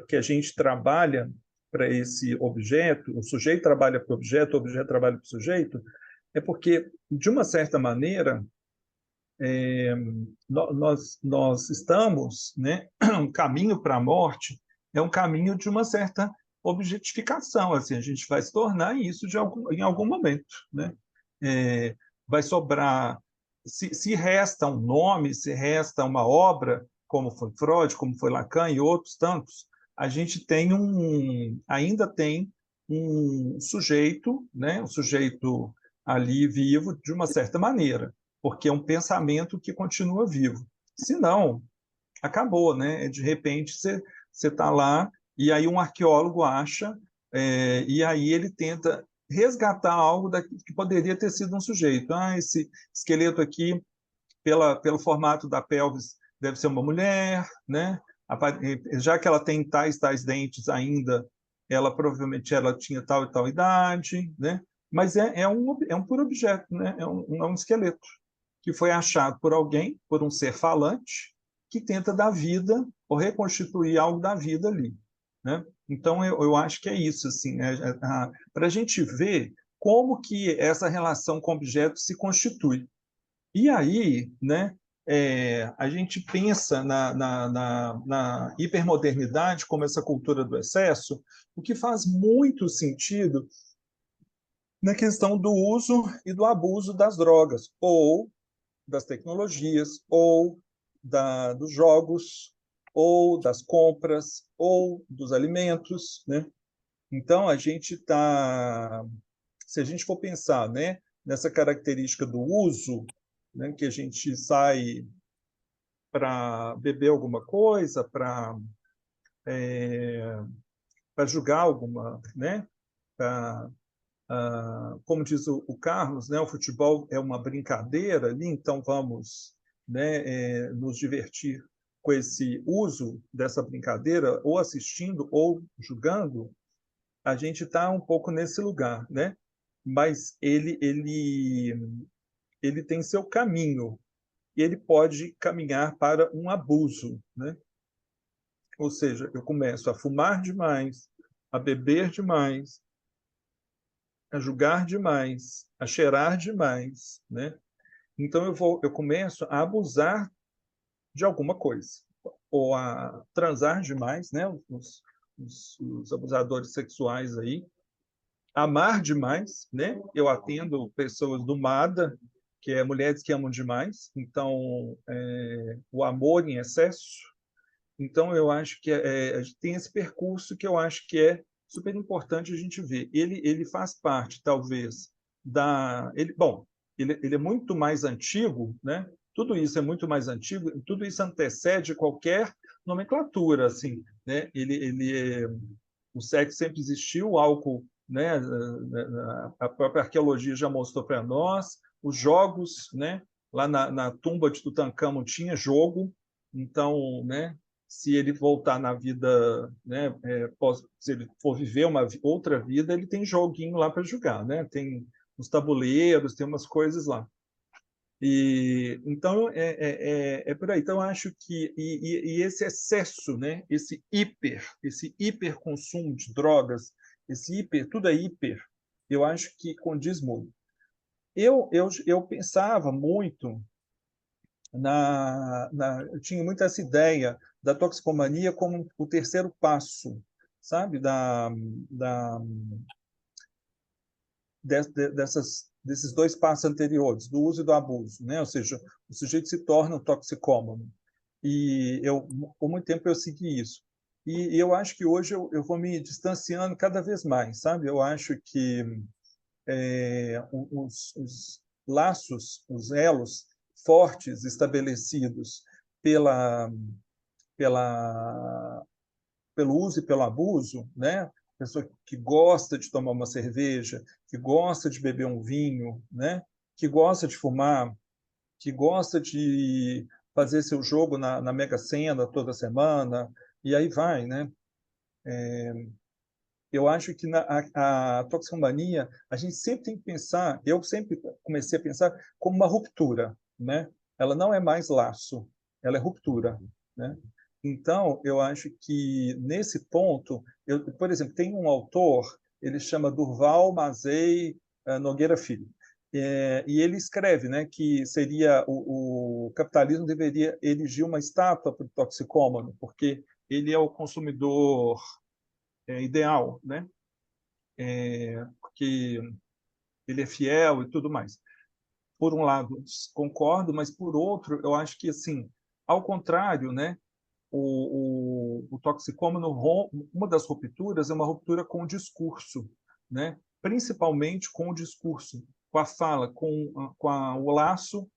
que a gente trabalha para esse objeto, o sujeito trabalha para o objeto trabalha para o sujeito, é porque, de uma certa maneira, nós estamos, né, um caminho para a morte é um caminho de uma certa objetificação, assim, a gente vai se tornar isso em algum momento, né? É, vai sobrar, se resta um nome, se resta uma obra, como foi Freud, como foi Lacan e outros tantos, a gente ainda tem um sujeito, né, um sujeito ali vivo de uma certa maneira, porque é um pensamento que continua vivo. Se não, acabou, né? De repente você está lá e aí um arqueólogo acha e aí ele tenta resgatar algo que poderia ter sido um sujeito. Ah, esse esqueleto aqui, pelo formato da pelvis, deve ser uma mulher, né? Já que ela tem tais dentes ainda, ela provavelmente ela tinha tal e tal idade, né? Mas é um puro objeto, né? É um esqueleto que foi achado por alguém, por um ser falante, que tenta dar vida ou reconstituir algo da vida ali, né? Então, eu acho que é isso, assim, né? Para a gente ver como que essa relação com o objeto se constitui. E aí, né, a gente pensa na hipermodernidade como essa cultura do excesso, o que faz muito sentido na questão do uso e do abuso das drogas, ou das tecnologias, ou dos jogos, ou das compras, ou dos alimentos, né? Então, se a gente for pensar, né, nessa característica do uso, né, que a gente sai para beber alguma coisa, para jogar alguma, né? Pra, como diz o Carlos, né, o futebol é uma brincadeira ali, então vamos, né, nos divertir com esse uso dessa brincadeira, ou assistindo ou jogando, a gente está um pouco nesse lugar, né? Mas ele tem seu caminho e ele pode caminhar para um abuso, né? Ou seja, eu começo a fumar demais, a beber demais, a julgar demais, a cheirar demais, né? Então eu começo a abusar de alguma coisa, ou a transar demais, né? Os abusadores sexuais aí, amar demais, né? Eu atendo pessoas do MADA, que é mulheres que amam demais, então o amor em excesso. Então eu acho que a gente tem esse percurso que eu acho que é super importante a gente ver. Ele faz parte, talvez, bom, ele é muito mais antigo, né? Tudo isso é muito mais antigo, tudo isso antecede qualquer nomenclatura, assim, né? O sexo sempre existiu, o álcool, né? A própria arqueologia já mostrou para nós, os jogos, né? Lá na tumba de Tutancâmon tinha jogo, então, né? Se ele voltar na vida, né? Se ele for viver uma outra vida, ele tem joguinho lá para jogar, né? Tem uns tabuleiros, tem umas coisas lá. E então é por aí. Então acho que e esse excesso, né? Esse hiper consumo de drogas, tudo é hiper. Eu acho que condiz muito. Eu pensava muito eu tinha muito essa ideia da toxicomania como o terceiro passo, sabe, desses dois passos anteriores, do uso e do abuso, né? Ou seja, o sujeito se torna um toxicômano. E por muito tempo eu segui isso. E eu acho que hoje eu vou me distanciando cada vez mais, sabe? Eu acho que os laços, os elos fortes estabelecidos pela, pelo uso e pelo abuso, né? Pessoa que gosta de tomar uma cerveja, que gosta de beber um vinho, né? Que gosta de fumar, que gosta de fazer seu jogo na Mega Sena toda semana, e aí vai, né? Eu acho que a toxicomania, a gente sempre tem que pensar, eu sempre comecei a pensar como uma ruptura, né? Ela não é mais laço, ela é ruptura, né? Então, eu acho que nesse ponto, por exemplo, tem um autor, ele chama Durval Mazei Nogueira Filho, e ele escreve, né, que seria o capitalismo deveria erigir uma estátua para o toxicômano, porque ele é o consumidor ideal, né? Porque ele é fiel e tudo mais. Por um lado, concordo, mas por outro, eu acho que assim, ao contrário, né? O toxicômano, uma das rupturas é uma ruptura com o discurso, né? Principalmente com o discurso, com a fala, o laço,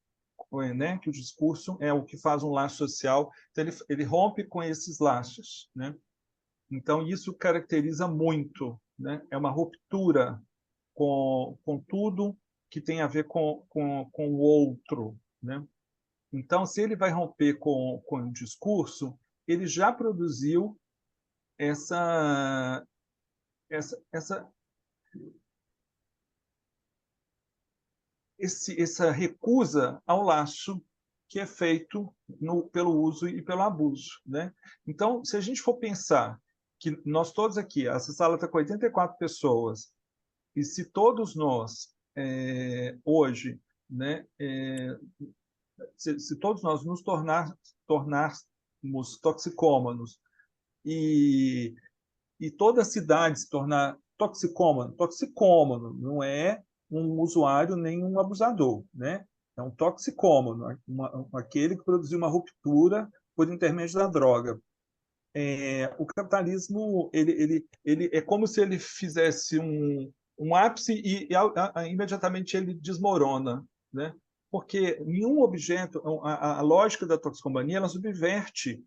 né? Que o discurso é o que faz um laço social, então ele rompe com esses laços, né? Então, isso caracteriza muito, né? É uma ruptura com tudo que tem a ver com o outro, né? Então, se ele vai romper com o discurso, ele já produziu essa, essa, essa recusa ao laço que é feito pelo uso e pelo abuso, né? Então, se a gente for pensar que nós todos aqui, essa sala está com 84 pessoas, e se todos nós, hoje, né, se todos nós nos tornarmos toxicômanos e, toda a cidade se tornar toxicômano não é um usuário nem um abusador, né? É um toxicômano, aquele que produziu uma ruptura por intermédio da droga. O capitalismo ele é como se ele fizesse um ápice e imediatamente ele desmorona, né? Porque nenhum objeto, a lógica da toxicomania, ela subverte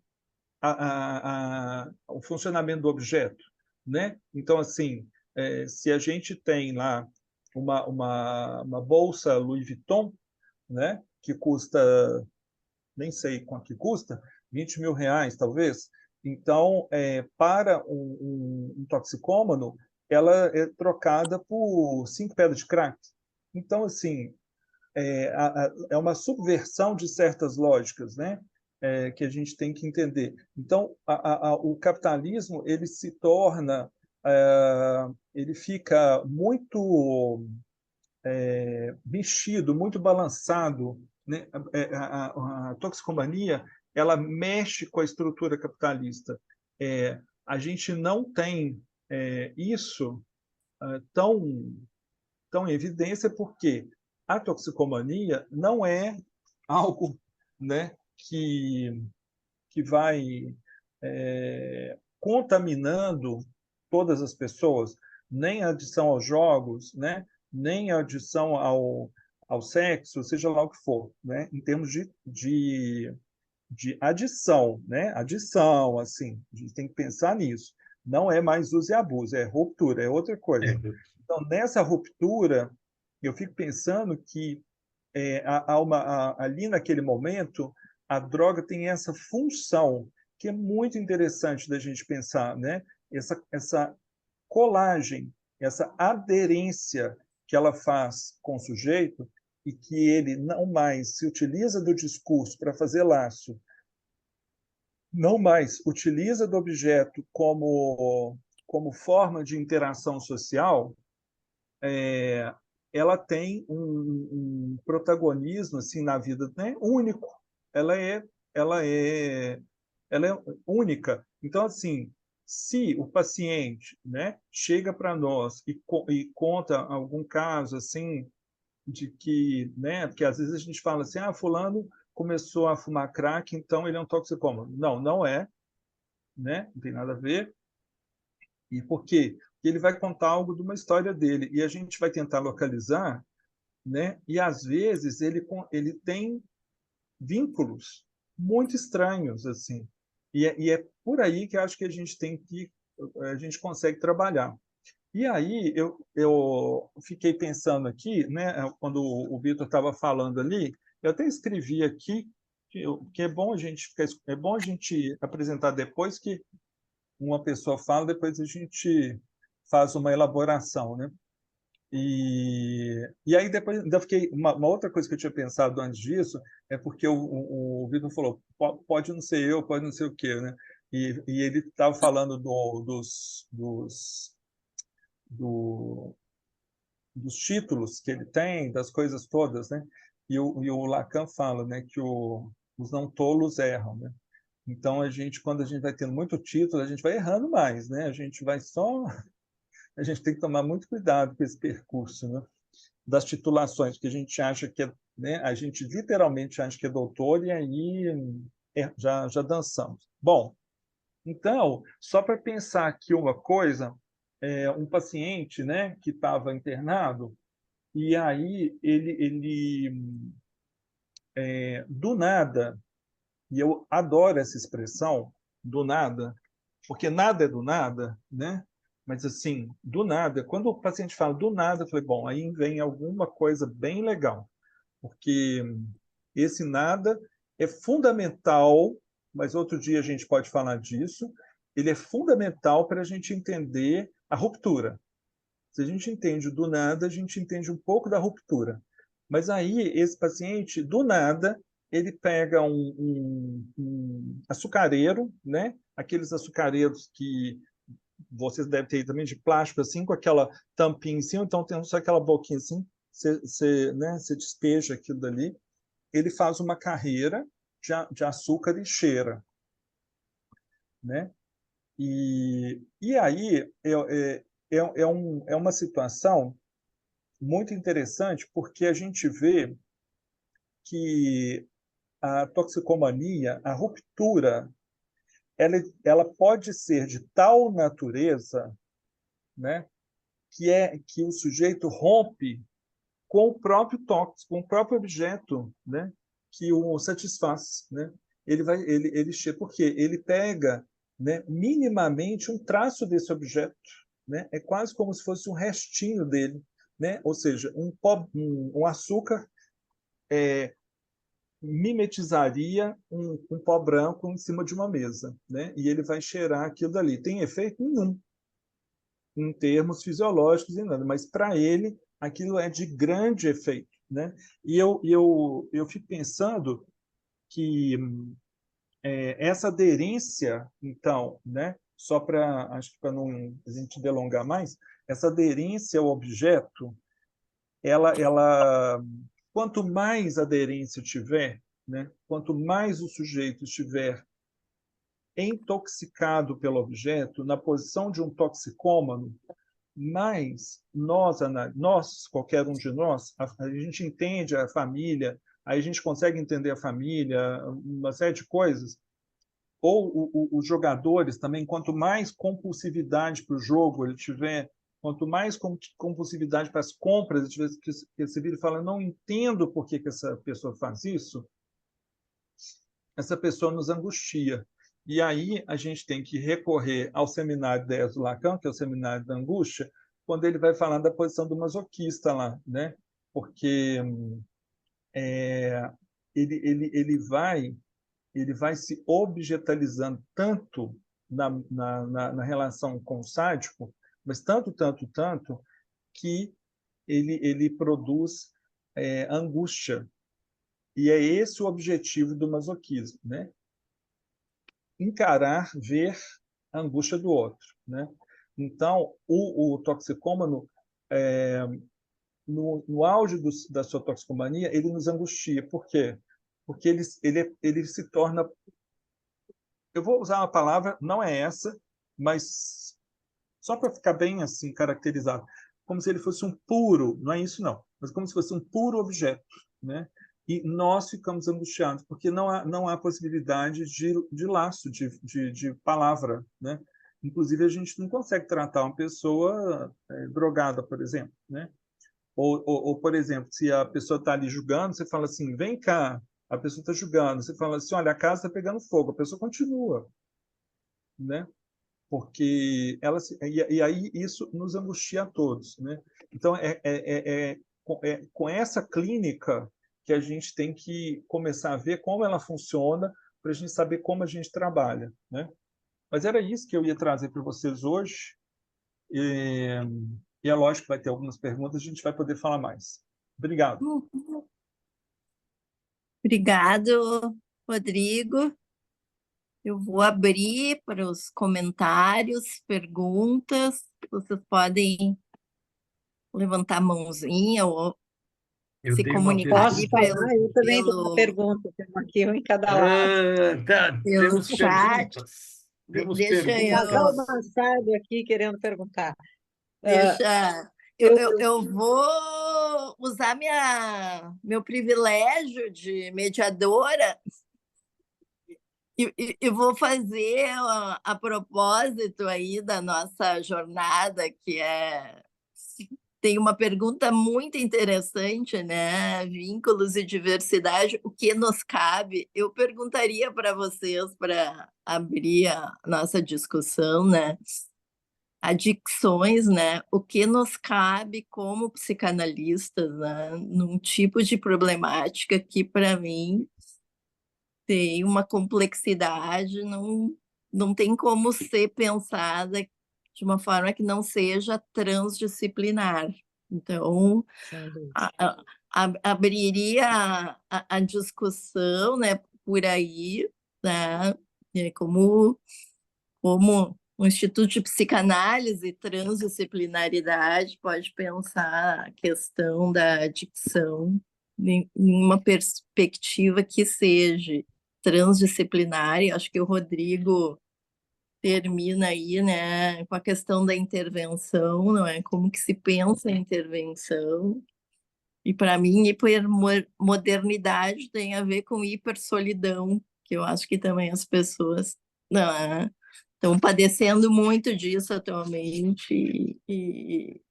o funcionamento do objeto, né? Então, assim, se a gente tem lá uma bolsa Louis Vuitton, né? Que custa, nem sei quanto que custa, 20 mil reais, talvez. Então, para um toxicômano, ela é trocada por 5 pedras de crack. Então, assim, é uma subversão de certas lógicas, né? Que a gente tem que entender. Então, o capitalismo ele se torna, ele fica muito mexido, muito balançado, né? A toxicomania ela mexe com a estrutura capitalista. A gente não tem isso tão tão em evidência porque a toxicomania não é algo, né, que vai contaminando todas as pessoas, nem a adição aos jogos, né, nem a adição ao sexo, seja lá o que for, né, em termos de adição, né, adição, assim, a gente tem que pensar nisso. Não é mais uso e abuso, é ruptura, é outra coisa. Então, nessa ruptura, eu fico pensando que ali naquele momento, a droga tem essa função que é muito interessante da gente pensar, né? Essa colagem, essa aderência que ela faz com o sujeito e que ele não mais se utiliza do discurso para fazer laço, não mais utiliza do objeto como forma de interação social, ela tem um protagonismo assim na vida, né, único. Ela é, ela é, ela é única. Então, assim, se o paciente, né, chega para nós e conta algum caso assim de que, né, porque às vezes a gente fala assim, fulano começou a fumar crack, então ele é um toxicômano. Não, não é, né? Não tem nada a ver. E por quê? que ele vai contar algo de uma história dele, e a gente vai tentar localizar, né? E, às vezes, ele tem vínculos muito estranhos, assim. E é por aí que eu acho que a gente consegue trabalhar. E aí eu fiquei pensando aqui, né, quando o Vitor estava falando ali, eu até escrevi aqui que é bom a gente apresentar depois que uma pessoa fala, depois a gente faz uma elaboração, né? E aí depois ainda fiquei uma outra coisa que eu tinha pensado antes disso é porque o Vitor falou pode não ser eu, pode não ser o quê, né? E ele estava falando do, dos títulos que ele tem, das coisas todas, né? E o Lacan fala, né, que os não tolos erram, né? Então quando a gente vai tendo muito título, a gente vai errando mais, né? A gente tem que tomar muito cuidado com esse percurso, né? Das titulações, que a gente acha que né? A gente literalmente acha que é doutor e aí já dançamos. Bom, então, só para pensar aqui uma coisa, um paciente, né, que estava internado, e aí do nada, e eu adoro essa expressão, do nada, porque nada é do nada, né? Mas assim, do nada, quando o paciente fala do nada, eu falei, bom, aí vem alguma coisa bem legal, porque esse nada é fundamental, mas outro dia a gente pode falar disso, ele é fundamental para a gente entender a ruptura. Se a gente entende do nada, a gente entende um pouco da ruptura. Mas aí, esse paciente, do nada, ele pega um açucareiro, né? Aqueles açucareiros que vocês devem ter também de plástico, assim, com aquela tampinha em cima, então tem só aquela boquinha assim, você despeja aquilo dali. Ele faz uma carreira de açúcar e cheira, né? E aí é uma situação muito interessante, porque a gente vê que a toxicomania, a ruptura, ela pode ser de tal natureza, né, que o sujeito rompe com o próprio tóxico, com o próprio objeto, né, que o satisfaz, né? Porque ele pega, né, minimamente um traço desse objeto, né? É quase como se fosse um restinho dele, né? Ou seja, um açúcar mimetizaria um pó branco em cima de uma mesa, né? E ele vai cheirar aquilo dali. Tem efeito nenhum em termos fisiológicos e nada, mas para ele aquilo é de grande efeito, né? E eu fico pensando que essa aderência, então, né? Só para, acho que para não a gente delongar mais, essa aderência ao objeto, quanto mais aderência tiver, né? Quanto mais o sujeito estiver intoxicado pelo objeto, na posição de um toxicômano, mas qualquer um de nós, a gente entende a família, aí a gente consegue entender a família, uma série de coisas. Ou os jogadores também, quanto mais compulsividade para o jogo ele tiver, quanto mais compulsividade para as compras ele tiver, que você vira e fala, não entendo por que essa pessoa faz isso, essa pessoa nos angustia. E aí a gente tem que recorrer ao seminário 10 do Lacan, que é o seminário da angústia, quando ele vai falar da posição do masoquista lá, né? Porque ele vai se objetalizando tanto na relação com o sádico, mas tanto, que ele produz angústia. E é esse o objetivo do masoquismo, né? Encarar, ver a angústia do outro, né? Então, o toxicômano, no auge da sua toxicomania, ele nos angustia. Por quê? Porque ele se torna... Eu vou usar uma palavra, não é essa, mas só para ficar bem assim caracterizado, como se ele fosse um puro, não é isso não, mas como se fosse um puro objeto, né? E nós ficamos angustiados, porque não há possibilidade de laço, de palavra, né? Inclusive, a gente não consegue tratar uma pessoa drogada, por exemplo, né? Ou, por exemplo, se a pessoa está ali julgando, você fala assim, vem cá, a pessoa está julgando, você fala assim, olha, a casa está pegando fogo, a pessoa continua, né? Porque e aí isso nos angustia a todos, né? Então com essa clínica que a gente tem que começar a ver como ela funciona para a gente saber como a gente trabalha, né? Mas era isso que eu ia trazer para vocês hoje e, e é lógico que vai ter algumas perguntas, a gente vai poder falar mais. Obrigado. Obrigado, Rodrigo. Eu vou abrir para os comentários, perguntas. Vocês podem levantar a mãozinha ou Eu se tenho uma comunicar Posso ali pergunta. falar? Eu também tenho uma pergunta, tenho aqui um em cada lado. Tá, pelo temos chat. perguntas. Temos Deixa O eu, Magal perguntas. Massado aqui querendo perguntar. deixa, Eu, eu vou usar meu privilégio de mediadora e vou fazer a propósito aí da nossa jornada, que tem uma pergunta muito interessante, né? Vínculos e diversidade, o que nos cabe? Eu perguntaria para vocês, para abrir a nossa discussão, né? Adicções, né? O que nos cabe como psicanalistas, né? Num tipo de problemática que, para mim, tem uma complexidade, não tem como ser pensada de uma forma que não seja transdisciplinar. Então, sem dúvida. abriria a discussão, né, por aí, né, como o Instituto de Psicanálise e Transdisciplinaridade pode pensar a questão da adicção em uma perspectiva que seja transdisciplinar, e acho que o Rodrigo termina aí, né, com a questão da intervenção, não é? Como que se pensa a intervenção? E para mim, hipermodernidade tem a ver com hipersolidão, que eu acho que também as pessoas não é? Estão padecendo muito disso atualmente e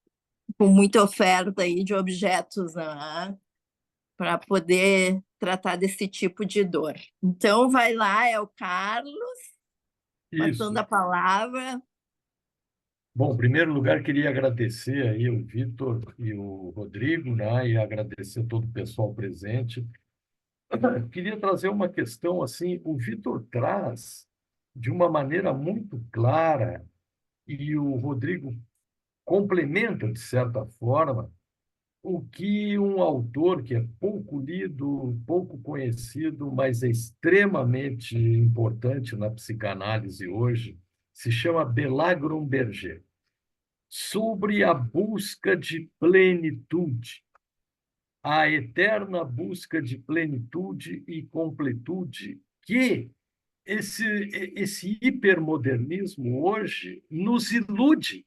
com muita oferta aí de objetos, né, para poder tratar desse tipo de dor. Então, vai lá, é o Carlos, passando Isso. a palavra. Bom, em primeiro lugar, queria agradecer aí o Vitor e o Rodrigo, né, e agradecer todo o pessoal presente. Queria trazer uma questão assim, o Vitor traz de uma maneira muito clara e o Rodrigo complementa, de certa forma, o que um autor que é pouco lido, pouco conhecido, mas é extremamente importante na psicanálise hoje, se chama Bela Gromberger, sobre a busca de plenitude, a eterna busca de plenitude e completude que esse hipermodernismo hoje nos ilude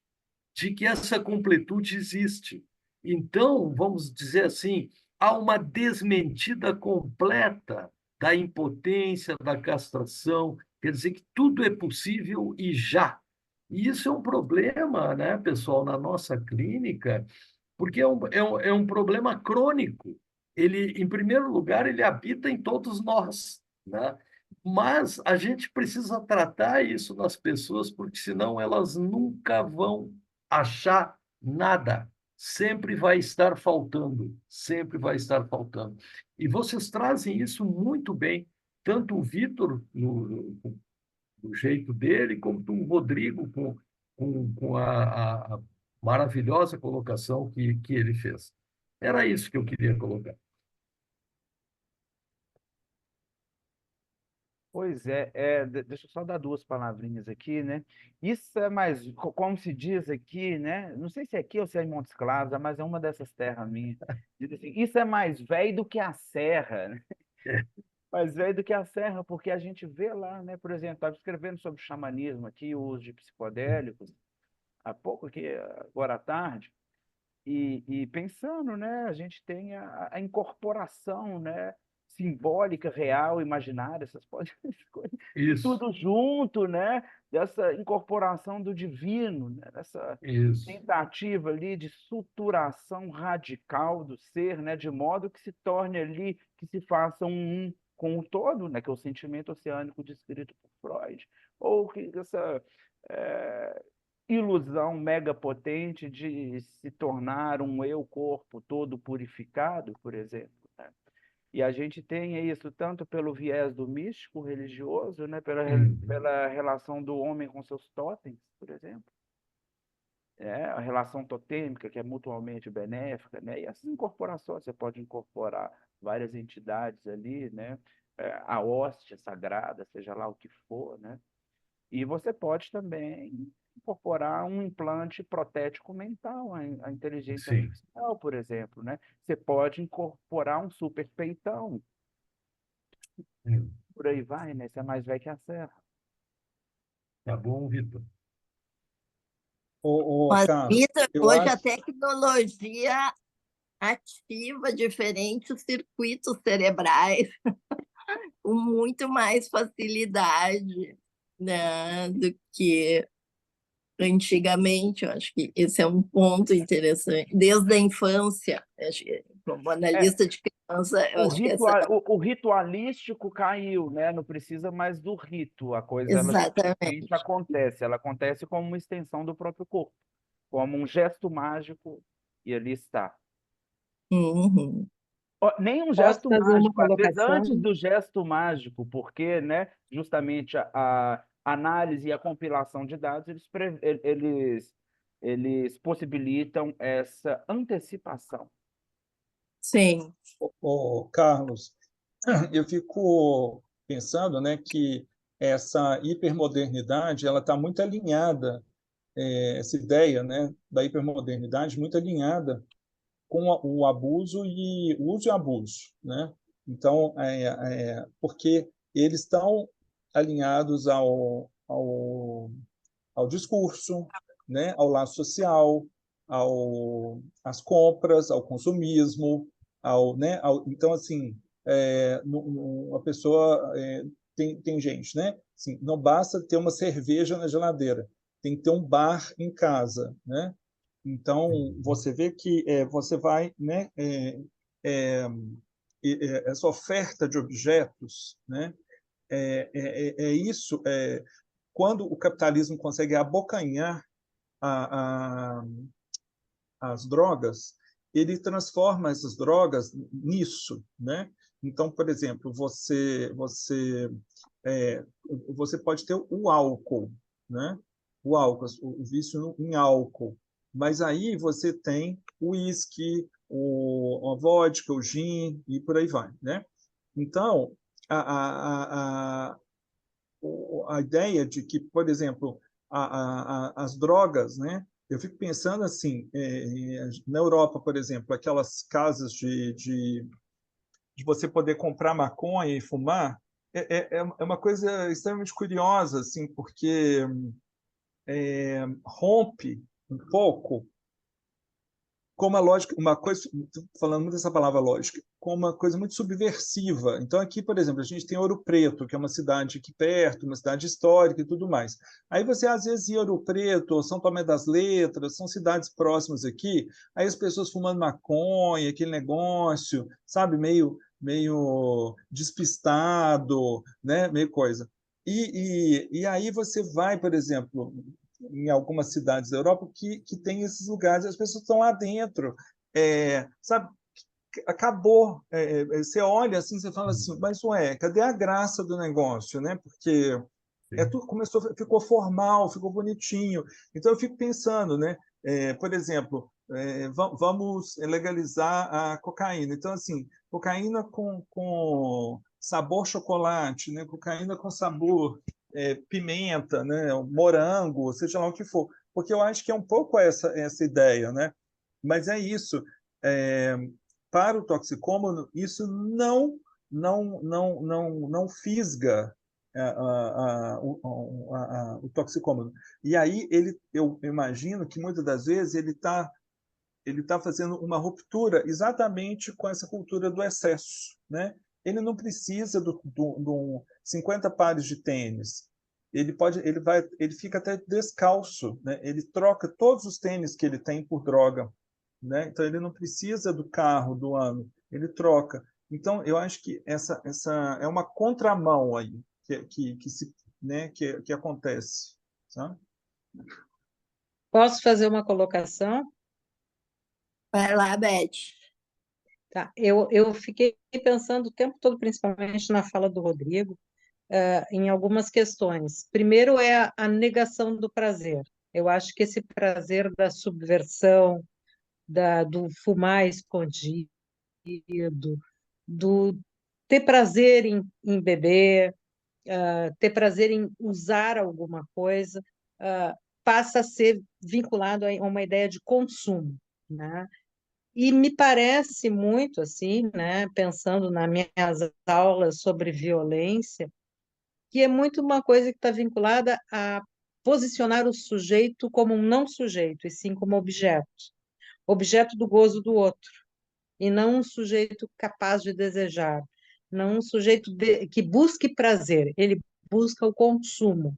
de que essa completude existe. Então, vamos dizer assim, há uma desmentida completa da impotência, da castração, quer dizer que tudo é possível e já. E isso é um problema, né, pessoal, na nossa clínica, porque é um problema crônico. Ele, em primeiro lugar, ele habita em todos nós, né? Mas a gente precisa tratar isso nas pessoas, porque senão elas nunca vão achar nada. Sempre vai estar faltando, sempre vai estar faltando. E vocês trazem isso muito bem, tanto o Vitor, do jeito dele, como o Rodrigo, com a maravilhosa colocação que ele fez. Era isso que eu queria colocar. Pois é, deixa eu só dar duas palavrinhas aqui, né? Isso é mais, como se diz aqui, né? Não sei se é aqui ou se é em Montes Claros, mas é uma dessas terras minhas. Diz assim, isso é mais velho do que a serra, né? É, Mais velho do que a serra, porque a gente vê lá, né? Por exemplo, estava escrevendo sobre xamanismo aqui, o uso de psicodélicos, há pouco aqui, agora à tarde, e pensando, né? A gente tem a incorporação, né? simbólica, real, imaginária, essas coisas, Isso, tudo junto, né? Dessa incorporação do divino, né? Dessa isso. tentativa ali de suturação radical do ser, né? De modo que se torne ali, que se faça um com o todo, né? Que é o sentimento oceânico descrito por Freud, ou que essa ilusão megapotente de se tornar um eu-corpo todo purificado, por exemplo, né? E a gente tem isso tanto pelo viés do místico religioso, né? Pela relação do homem com seus totens, por exemplo, a relação totêmica, que é mutuamente benéfica, né? E essas incorporações, você pode incorporar várias entidades ali, né? A hóstia sagrada, seja lá o que for, né? E você pode também incorporar um implante protético mental, a inteligência Sim. artificial, por exemplo, né? Você pode incorporar um super peitão, por aí vai, né? Você é mais velho que a serra. Tá bom, Vitor? Mas, Carlos, Vitor, eu hoje a acho. tecnologia ativa diferentes circuitos cerebrais com muito mais facilidade, né, do que antigamente. Eu acho que esse é um ponto interessante. Desde a infância, como É, analista de criança, eu acho que essa... o ritualístico caiu, né? Não precisa mais do rito. A coisa ela simplesmente Exatamente. acontece. Ela acontece como uma extensão do próprio corpo, como um gesto mágico, e ali está. Uhum. Nem um Posso gesto fazer uma mágico, às vezes antes colocação? do gesto mágico, porque, né, justamente a análise e a compilação de dados, eles possibilitam essa antecipação. Sim. Carlos, eu fico pensando, né, que essa hipermodernidade ela está muito alinhada, essa ideia, né, da hipermodernidade muito alinhada com o abuso e o uso e abuso, né? Então, porque eles estão alinhados ao discurso, né, ao laço social, às compras, ao consumismo, né, então assim, a pessoa tem gente, né? Assim, não basta ter uma cerveja na geladeira, tem que ter um bar em casa, né? Então você vê que você vai, né? É, essa oferta de objetos, né? Isso. Quando o capitalismo consegue abocanhar a, a, as drogas, ele transforma essas drogas nisso, né? Então, por exemplo, você pode ter o álcool, né? O álcool, o vício em álcool, mas aí você tem o uísque, a vodka, o gin e por aí vai, né? Então, a, a, a, a ideia de que, por exemplo, as drogas, né? Eu fico pensando assim, na Europa, por exemplo, aquelas casas de você poder comprar maconha e fumar, é uma coisa extremamente curiosa, assim, porque rompe um pouco com uma lógica, uma coisa, falando muito dessa palavra lógica, com uma coisa muito subversiva. Então, aqui, por exemplo, a gente tem Ouro Preto, que é uma cidade aqui perto, uma cidade histórica e tudo mais. Aí você, às vezes, em Ouro Preto, ou São Tomé das Letras, são cidades próximas aqui, aí as pessoas fumando maconha, aquele negócio, sabe, meio despistado, né, meio coisa. E aí você vai, por exemplo, em algumas cidades da Europa que tem esses lugares, as pessoas estão lá dentro, sabe? Acabou. Você olha assim, você fala assim, mas ué, cadê a graça do negócio, né? Porque tudo começou, ficou formal, ficou bonitinho. Então eu fico pensando, né? Por exemplo, vamos legalizar a cocaína. Então assim, cocaína com sabor chocolate, né? Cocaína com sabor pimenta, né? Morango, seja lá o que for. Porque eu acho que é um pouco essa ideia, né? Mas é isso. É, para o toxicômano, isso não fisga o toxicômano. E aí eu imagino que muitas das vezes ele tá fazendo uma ruptura exatamente com essa cultura do excesso, né? ele não precisa de 50 pares de tênis. Ele fica até descalço, né? Ele troca todos os tênis que ele tem por droga, né? Então ele não precisa do carro do ano, ele troca. Então eu acho que essa é uma contramão aí que acontece, sabe? Posso fazer uma colocação? Vai lá, Beth. Tá. Eu fiquei pensando o tempo todo, principalmente na fala do Rodrigo, em algumas questões. Primeiro é a negação do prazer. Eu acho que esse prazer da subversão, do fumar escondido, do ter prazer em beber, ter prazer em usar alguma coisa, passa a ser vinculado a uma ideia de consumo, né? E me parece muito assim, né, pensando nas minhas aulas sobre violência, que é muito uma coisa que está vinculada a posicionar o sujeito como um não sujeito, e sim como objeto, objeto do gozo do outro, e não um sujeito capaz de desejar, não um sujeito que busque prazer, ele busca o consumo,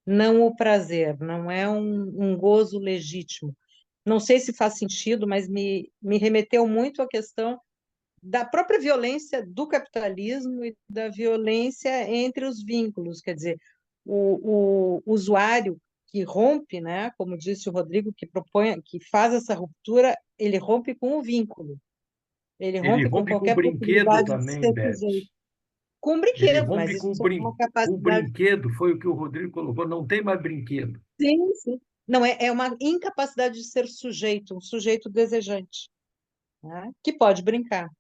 não o prazer, não é um gozo legítimo. Não sei se faz sentido, mas me remeteu muito à questão da própria violência do capitalismo e da violência entre os vínculos, quer dizer, o usuário que rompe, né, como disse o Rodrigo, que propõe, que faz essa ruptura, ele rompe com o vínculo, ele Ele rompe com rompe com o qualquer brinquedo possibilidade de também, ser Beth. sujeito, com um Ele brinquedo, mas rompe isso com é uma com o capacidade. brinquedo, foi o que o Rodrigo colocou, não tem mais brinquedo. Sim, sim. Não, é uma incapacidade de ser sujeito, um sujeito desejante, né, que pode brincar.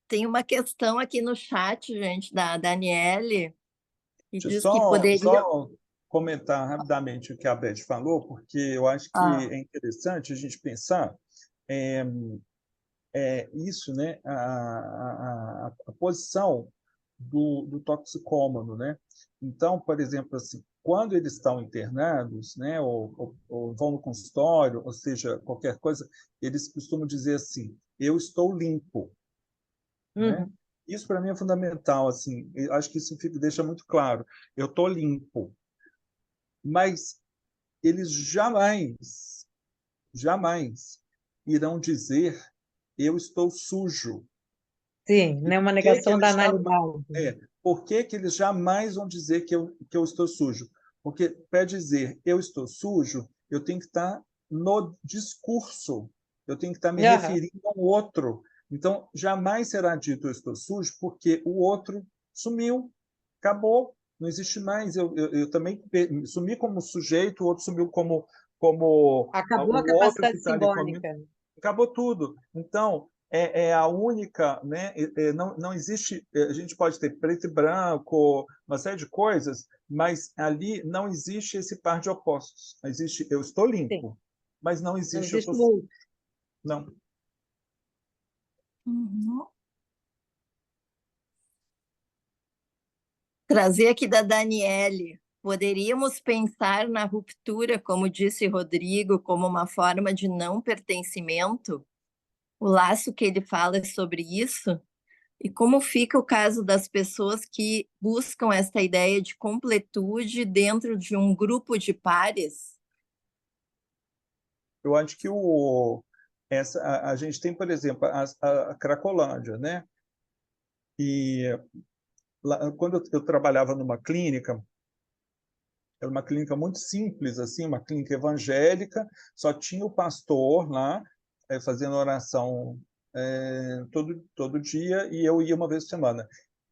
Tem uma questão aqui no chat, gente, da Daniele, que Deixa eu diz que só poderia. comentar rapidamente o que a Beth falou, porque eu acho que Ah, é interessante a gente pensar é, isso, né? A posição do toxicômano, né? Então, por exemplo, assim, quando eles estão internados, né, ou vão no consultório, ou seja, qualquer coisa, eles costumam dizer assim: eu estou limpo, né? Uhum. Isso para mim é fundamental, assim. Eu acho que isso deixa muito claro. Eu estou limpo, mas eles jamais irão dizer eu estou sujo. Sim, E né, uma por que que negação da eles jamais, analidade. por que que eles jamais vão dizer que eu estou sujo? Porque para dizer eu estou sujo, eu tenho que estar no discurso, eu tenho que estar me Aham. referindo ao outro. Então, jamais será dito eu estou sujo, porque o outro sumiu, acabou, não existe mais. Eu também sumi como sujeito, o outro sumiu como Acabou a o outro que capacidade está ali comigo. simbólica. Acabou tudo. Então, é a única, né? Não existe. A gente pode ter preto e branco, uma série de coisas, mas ali não existe esse par de opostos. Existe eu estou Sim, limpo, mas não não existe eu existe estou o sujo. outro. Não. uhum. Trazer aqui da Daniele. Poderíamos pensar na ruptura, como disse Rodrigo, como uma forma de não pertencimento? O laço que ele fala é sobre isso? E como fica o caso das pessoas que buscam essa ideia de completude dentro de um grupo de pares? Eu acho que a gente tem, por exemplo, a Cracolândia, né? E lá, quando eu trabalhava numa clínica, era uma clínica muito simples, assim, uma clínica evangélica, só tinha o pastor lá, fazendo oração todo dia, e eu ia uma vez por semana.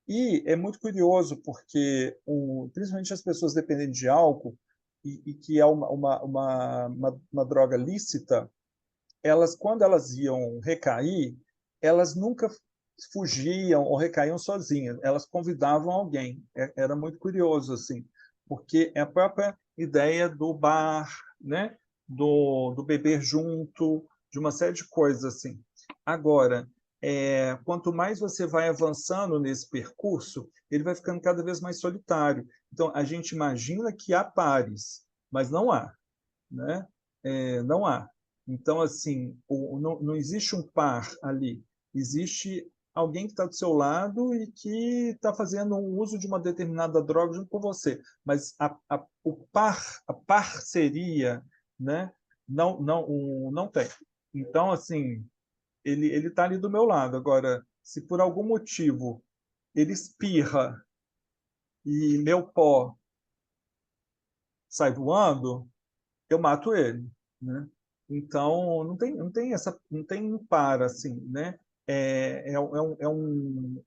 E é muito curioso, porque principalmente as pessoas dependentes de álcool, e que é uma droga lícita, quando elas iam recair, elas nunca fugiam ou recaíam sozinhas, elas convidavam alguém. Era muito curioso, assim, porque é a própria ideia do bar, né? do beber junto, de uma série de coisas assim. Agora, quanto mais você vai avançando nesse percurso, ele vai ficando cada vez mais solitário. Então, a gente imagina que há pares, mas não há, né? Não há. Então, assim, não existe um par ali, existe alguém que está do seu lado e que está fazendo um uso de uma determinada droga junto com você, mas a parceria, né, não tem. Então, assim, ele está ali do meu lado. Agora, se por algum motivo ele espirra e meu pó sai voando, eu mato ele, né? Então não tem um par assim, né? É um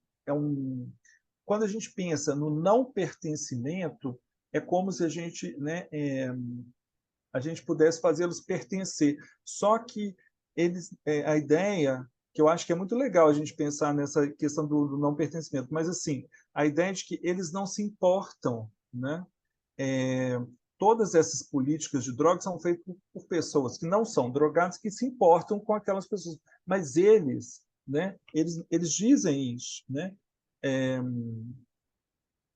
quando a gente pensa no não pertencimento, é como se a gente, né, a gente pudesse fazê-los pertencer. Só que a ideia que eu acho que é muito legal a gente pensar nessa questão do não pertencimento, mas assim, a ideia de que eles não se importam, né? É, todas essas políticas de drogas são feitas por pessoas que não são drogadas, que se importam com aquelas pessoas. Mas eles, né, eles dizem isso. Né? É,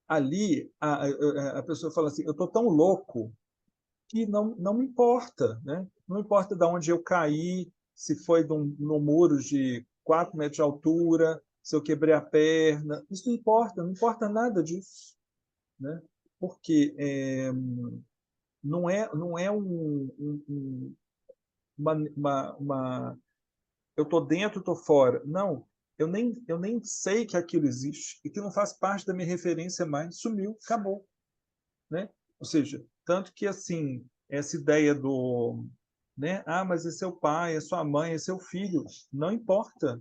ali, a pessoa fala assim, eu estou tão louco que não me importa. Né? Não importa de onde eu caí, se foi num muro de 4 metros de altura, se eu quebrei a perna. Isso não importa nada disso. Né? Porque não é uma eu estou dentro, estou fora. Não, eu nem sei que aquilo existe e que não faz parte da minha referência mais. Sumiu, acabou. Né? Ou seja, tanto que assim, essa ideia do. Né? Ah, mas é seu pai, é sua mãe, é seu filho. Não importa.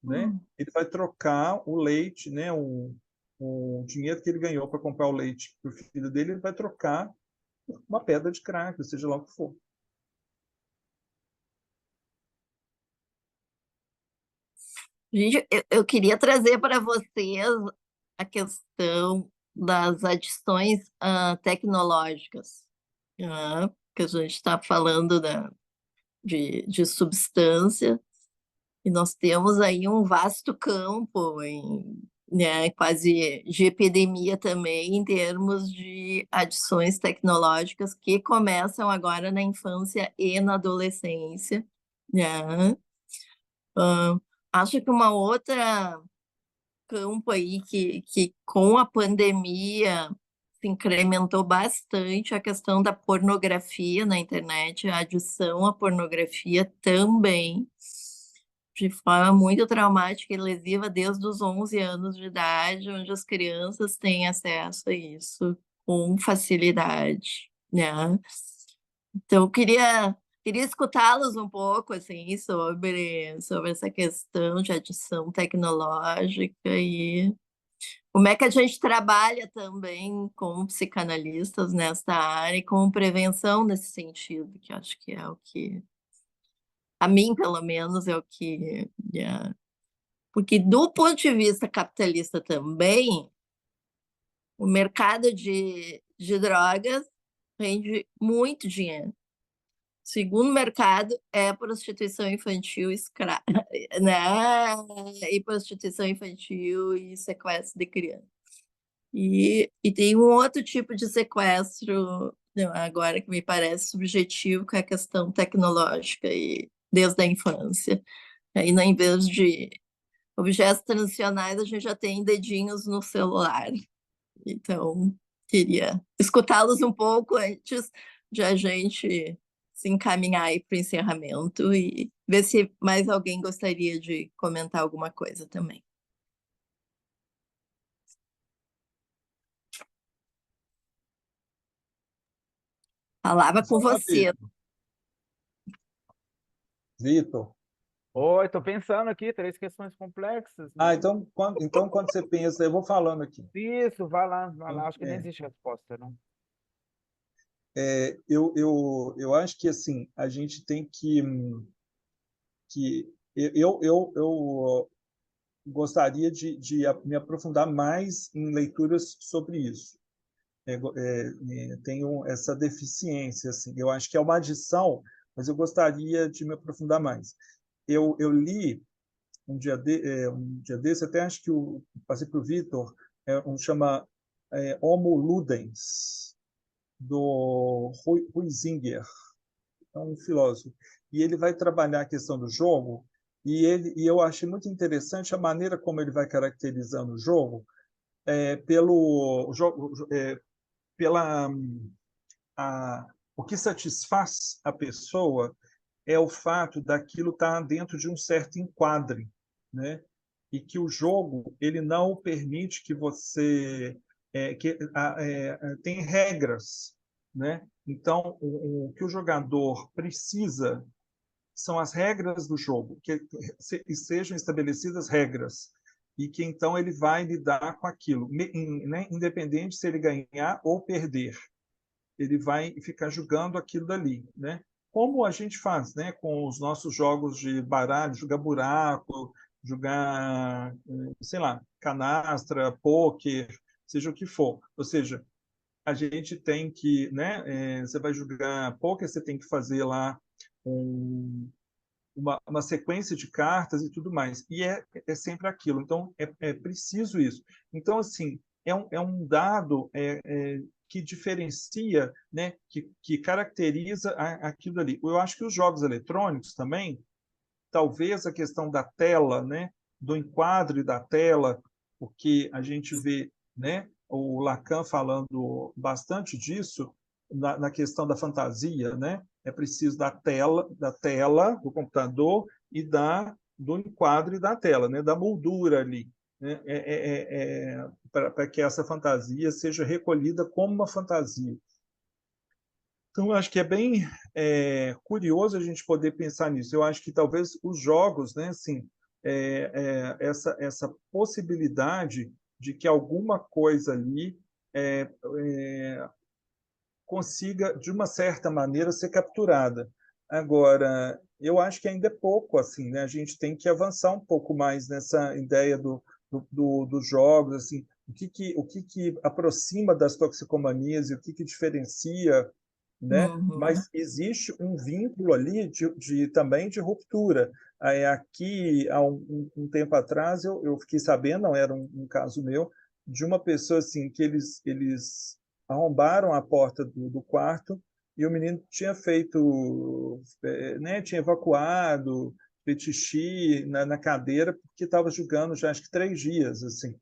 Né? Ele vai trocar o leite, né? O dinheiro que ele ganhou para comprar o leite para o filho dele, ele vai trocar por uma pedra de crack, seja lá o que for. Gente, eu queria trazer para vocês a questão das adições tecnológicas, que a gente está falando de substância, e nós temos aí um vasto campo, né, quase de epidemia também, em termos de adições tecnológicas que começam agora na infância e na adolescência, né? Ah, acho que uma outra campo aí que com a pandemia se incrementou bastante a questão da pornografia na internet, a adição à pornografia também, de forma muito traumática e lesiva desde os 11 anos de idade, onde as crianças têm acesso a isso com facilidade, né? Então, eu queria escutá-los um pouco assim sobre essa questão de adição tecnológica e como é que a gente trabalha também com psicanalistas nessa área e com prevenção nesse sentido, que acho que é o que, a mim, pelo menos, é o que. Porque, do ponto de vista capitalista também, o mercado de drogas rende muito dinheiro. O segundo mercado é prostituição infantil né? E prostituição infantil e sequestro de criança. E tem um outro tipo de sequestro, agora que me parece subjetivo, que é a questão tecnológica e desde a infância. Aí, em vez de objetos tradicionais, a gente já tem dedinhos no celular. Então, queria escutá-los um pouco antes de a gente se encaminhar aí para o encerramento e ver se mais alguém gostaria de comentar alguma coisa também. Falava com você. Vitor. Oi, estou pensando aqui, 3 questões complexas, né? Então, quando você pensa, eu vou falando aqui. Isso, vai lá, vai lá. Acho que nem existe resposta, não. Eu acho que assim a gente tem que eu gostaria de me aprofundar mais em leituras sobre isso. Tenho essa deficiência, assim. Eu acho que é uma adição, mas eu gostaria de me aprofundar mais. Eu li um dia desse, até acho que passei para o Vitor, chama Homo Ludens, do Huizinga. um filósofo, e ele vai trabalhar a questão do jogo, e eu achei muito interessante a maneira como ele vai caracterizando o jogo, pelo jogo, pela o que satisfaz a pessoa é o fato daquilo estar dentro de um certo enquadre, né? E que o jogo ele não permite que você tem regras, né? Então o que o jogador precisa são as regras do jogo, que sejam estabelecidas regras e que então ele vai lidar com aquilo, né? Independente se ele ganhar ou perder, ele vai ficar jogando aquilo dali, né? Como a gente faz, né? Com os nossos jogos de baralho, jogar buraco, jogar, sei lá, canastra, pôquer, seja o que for. Ou seja, a gente tem que, né? Você vai jogar pôquer, você tem que fazer lá uma sequência de cartas e tudo mais. E é sempre aquilo. Então, é preciso isso. Então, assim, é um dado que diferencia, né, que caracteriza aquilo ali. Eu acho que os jogos eletrônicos também, talvez a questão da tela, né, do enquadre da tela, porque a gente vê, né, o Lacan falando bastante disso na questão da fantasia, né? É preciso da tela do computador e do enquadre da tela, né, da moldura ali, né, para que essa fantasia seja recolhida como uma fantasia. Então, eu acho que é bem curioso a gente poder pensar nisso. Eu acho que talvez os jogos, né, assim, essa possibilidade de que alguma coisa ali consiga, de uma certa maneira, ser capturada. Agora, eu acho que ainda é pouco, assim, né? A gente tem que avançar um pouco mais nessa ideia dos jogos, assim, o que aproxima das toxicomanias e o que diferencia, né? Mas existe um vínculo ali também de ruptura. Aqui, há um tempo atrás, eu fiquei sabendo, não era um caso meu, de uma pessoa assim que eles arrombaram a porta do quarto e o menino tinha feito, né, tinha evacuado, feito xixi na cadeira porque estava jogando já acho que 3 dias assim.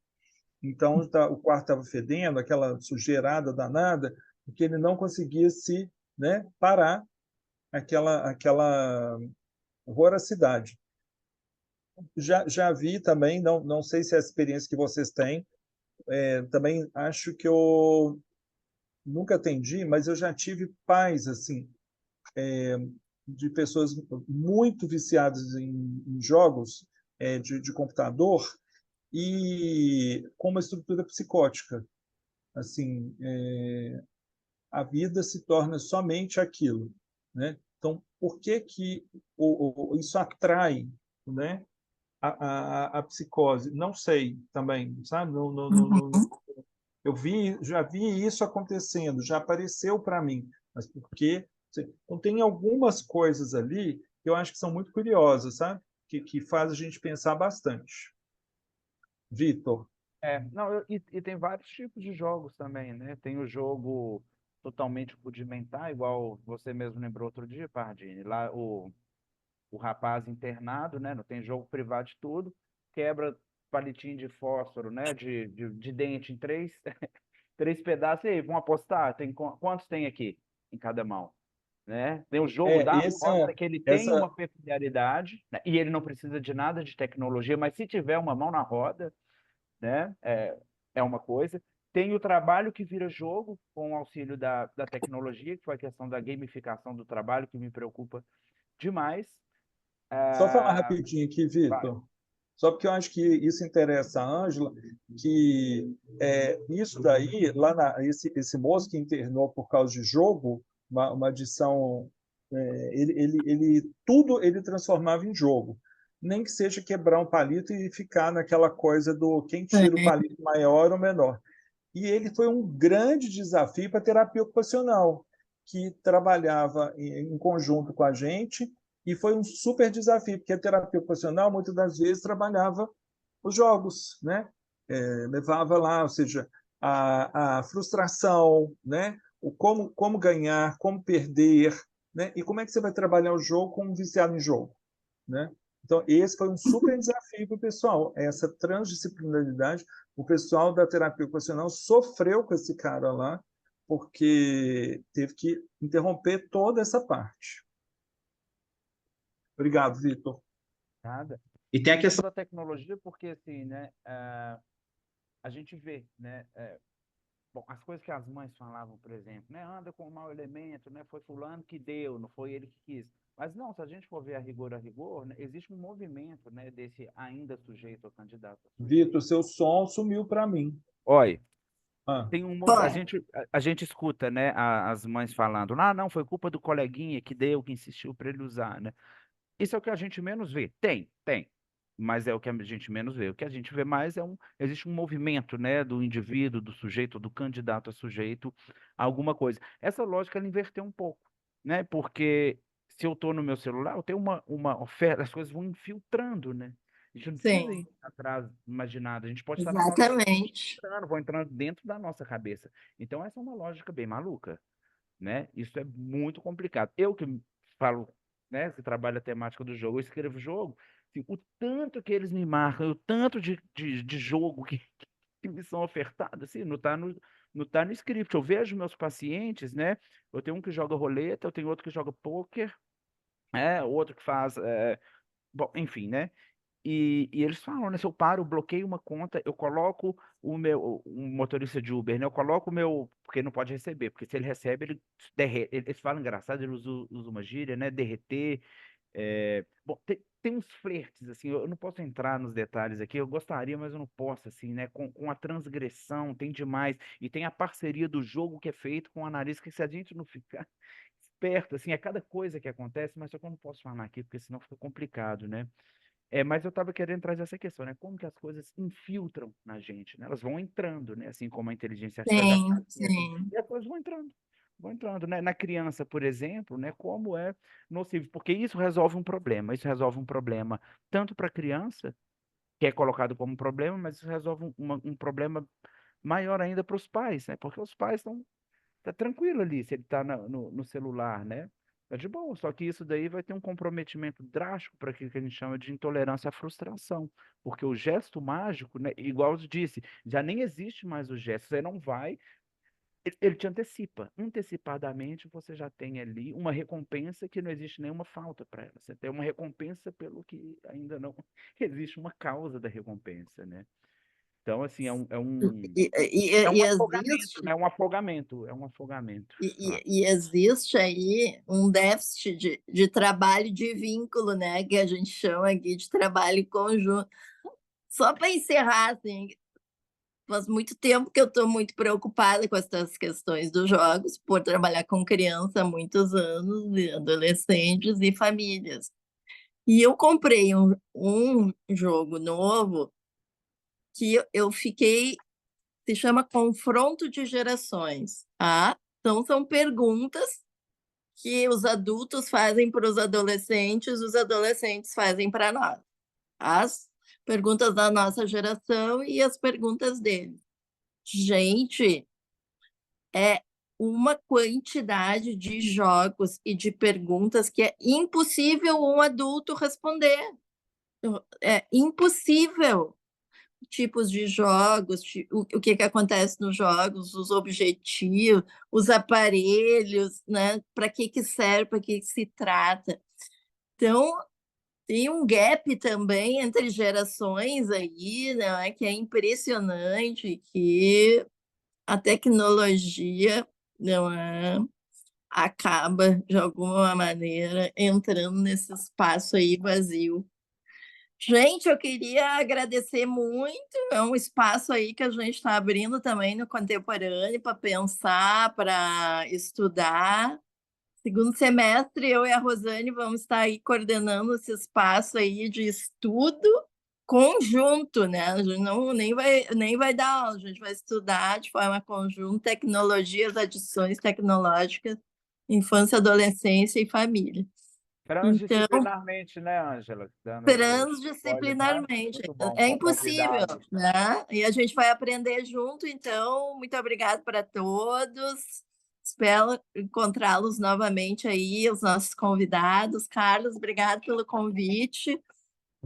Então o quarto estava fedendo, aquela sujeirada danada, porque ele não conseguia né, parar aquela voracidade. Já vi também, não sei se é a experiência que vocês têm, também acho que eu nunca atendi, mas eu já tive pais assim, de pessoas muito viciadas em jogos de computador e com uma estrutura psicótica. Assim, a vida se torna somente aquilo, né? Então, por que isso atrai, né, a psicose? Não sei também, sabe? Eu já vi isso acontecendo, já apareceu para mim, mas por quê? Então, tem algumas coisas ali que eu acho que são muito curiosas, sabe? Que faz a gente pensar bastante. Vitor. Não, e tem vários tipos de jogos também, né? Tem o jogo totalmente rudimentar, igual você mesmo lembrou outro dia, Pardini, lá o rapaz internado, né? Não tem jogo privado de tudo, quebra palitinho de fósforo, né? De dente em três pedaços. E aí, vamos apostar? Quantos tem aqui em cada mão? Né? Tem o jogo da aposta que ele tem essa uma peculiaridade, né? E ele não precisa de nada de tecnologia, mas se tiver uma mão na roda, né? É uma coisa. Tem o trabalho que vira jogo com o auxílio da tecnologia, que foi a questão da gamificação do trabalho, que me preocupa demais. Só falar rapidinho aqui, Vai. Vitor. Só porque eu acho que isso interessa a Ângela, que isso daí, esse moço que internou por causa de jogo, uma adição, tudo ele transformava em jogo. Nem que seja quebrar um palito e ficar naquela coisa do quem tira o palito maior ou menor. E ele foi um grande desafio para a terapia ocupacional, que trabalhava em conjunto com a gente, e foi um super desafio, porque a terapia ocupacional, muitas das vezes, trabalhava os jogos, né? Levava lá, ou seja, a frustração, né? Como ganhar, como perder, né? E como é que você vai trabalhar o jogo com um viciado em jogo, né? Então, esse foi um super desafio para o pessoal, essa transdisciplinaridade. O pessoal da terapia ocupacional sofreu com esse cara lá, porque teve que interromper toda essa parte. Obrigado, Vitor. Nada. E tem a Questão questão da tecnologia, porque assim, né, a gente vê, né, bom, as coisas que as mães falavam, por exemplo, né, anda com um mau elemento, né, foi fulano que deu, não foi ele que quis. Mas não, se a gente for ver a rigor, né, existe um movimento, né, desse ainda sujeito ao candidato. Vitor, seu som sumiu para mim. Olha, Ah, tem um, Pô, a gente escuta, né, as mães falando, ah, não, foi culpa do coleguinha que deu, que insistiu para ele usar, né? Isso é o que a gente menos vê. Tem, mas é o que a gente menos vê. O que a gente vê mais existe um movimento, né, do indivíduo, do sujeito, do candidato a sujeito, a alguma coisa. Essa lógica ela inverteu um pouco, né? Porque se eu estou no meu celular, eu tenho uma oferta, as coisas vão infiltrando, né? A gente não precisa sim, ir atrás, imaginado. A gente pode estar na nossa exatamente. vão entrando dentro da nossa cabeça. Então, essa é uma lógica bem maluca, né? Isso é muito complicado. Eu que falo, né, que trabalho a temática do jogo, eu escrevo jogo, assim, o tanto que eles me marcam, o tanto de jogo que me são ofertados, assim, não tá no script. Eu vejo meus pacientes, né? Eu tenho um que joga roleta, eu tenho outro que joga pôquer, outro que faz, bom, enfim, né? E eles falam, né? Se eu paro, eu bloqueio uma conta, eu coloco um motorista de Uber, né? Eu coloco o meu, porque não pode receber, porque se ele recebe, ele derrete. Eles falam engraçado, ele usa uma gíria, né? Derreter. Bom, tem uns flertes, assim, eu não posso entrar nos detalhes aqui, eu gostaria, mas eu não posso, assim, né? Com a transgressão, tem demais. E tem a parceria do jogo que é feito com o analista, que se a gente não ficar esperto, assim, é cada coisa que acontece, mas só que eu não posso falar aqui, porque senão fica complicado, né? Mas eu estava querendo trazer essa questão, né? Como que as coisas infiltram na gente, né? Elas vão entrando, né? Assim como a inteligência artificial já Sim, faz, assim, sim. e as coisas vão entrando, né? Na criança, por exemplo, né? Como é nocivo, porque isso resolve um problema tanto para a criança, que é colocado como um problema, mas isso resolve um problema maior ainda para os pais, né? Porque os pais estão tá tranquilo ali, se ele está no celular, né? Tá de boa, só que isso daí vai ter um comprometimento drástico para aquilo que a gente chama de intolerância à frustração, porque o gesto mágico, né, igual eu disse, já nem existe mais o gesto, você não vai, ele te antecipa, antecipadamente você já tem ali uma recompensa que não existe nenhuma falta para ela, você tem uma recompensa pelo que ainda não existe uma causa da recompensa, né? Então, assim, E, é e, um e afogamento, existe, né? É um afogamento. Ah, e existe aí um déficit de trabalho de vínculo, né? Que a gente chama aqui de trabalho em conjunto. Só para encerrar, assim, faz muito tempo que eu estou muito preocupada com essas questões dos jogos, por trabalhar com criança há muitos anos, e adolescentes e famílias. E eu comprei um jogo novo que eu fiquei, se chama Confronto de Gerações. Ah, então são perguntas que os adultos fazem para os adolescentes fazem para nós. As perguntas da nossa geração e as perguntas deles. Gente, é uma quantidade de jogos e de perguntas que é impossível um adulto responder. É impossível. Tipos de jogos, o que acontece nos jogos, os objetivos, os aparelhos, né? Para que serve, para que se trata. Então, tem um gap também entre gerações aí, né? Que é impressionante, que a tecnologia não é, acaba, de alguma maneira, entrando nesse espaço aí vazio. Gente, eu queria agradecer muito. É um espaço aí que a gente está abrindo também no contemporâneo para pensar, para estudar. Segundo semestre, eu e a Rosane vamos estar aí coordenando esse espaço aí de estudo conjunto, né? A gente nem vai dar aula, a gente vai estudar de forma conjunta tecnologias, adições tecnológicas, infância, adolescência e família. Então, transdisciplinarmente, né, Ângela? Olha, transdisciplinarmente. muito bom, É com impossível, convidados. né? E a gente vai aprender junto, então, muito obrigada para todos. espero encontrá-los novamente aí, os nossos convidados. Carlos, obrigado pelo convite.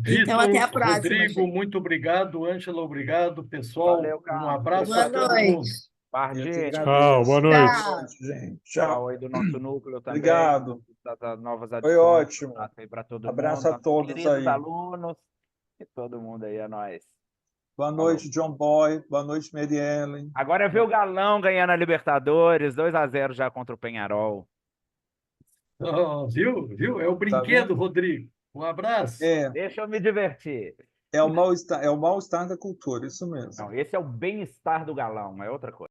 Então, até a Vitor, próxima, Rodrigo, gente. muito obrigado. Ângela, obrigado. Pessoal, Valeu, um Carlos. abraço Boa a todo noite. mundo. Eu que Pardinho, Tchau, boa agradeço. noite. Boa noite, gente. pessoal Tchau. aí do nosso núcleo também, Obrigado. das novas Foi adições, ótimo. aí para todo Abraço mundo, a todos queridos aí. alunos e todo mundo aí, é nóis. Boa Falou. noite, John Boy. Boa noite, Mary Ellen. Agora é ver o Galão ganhando a Libertadores, 2-0 já contra o Penharol. Oh, viu? É o Tá brinquedo, vendo? Rodrigo. Um abraço. Deixa eu me divertir. É o mal-estar da cultura, isso mesmo. Não, esse é o bem-estar do Galão, é outra coisa.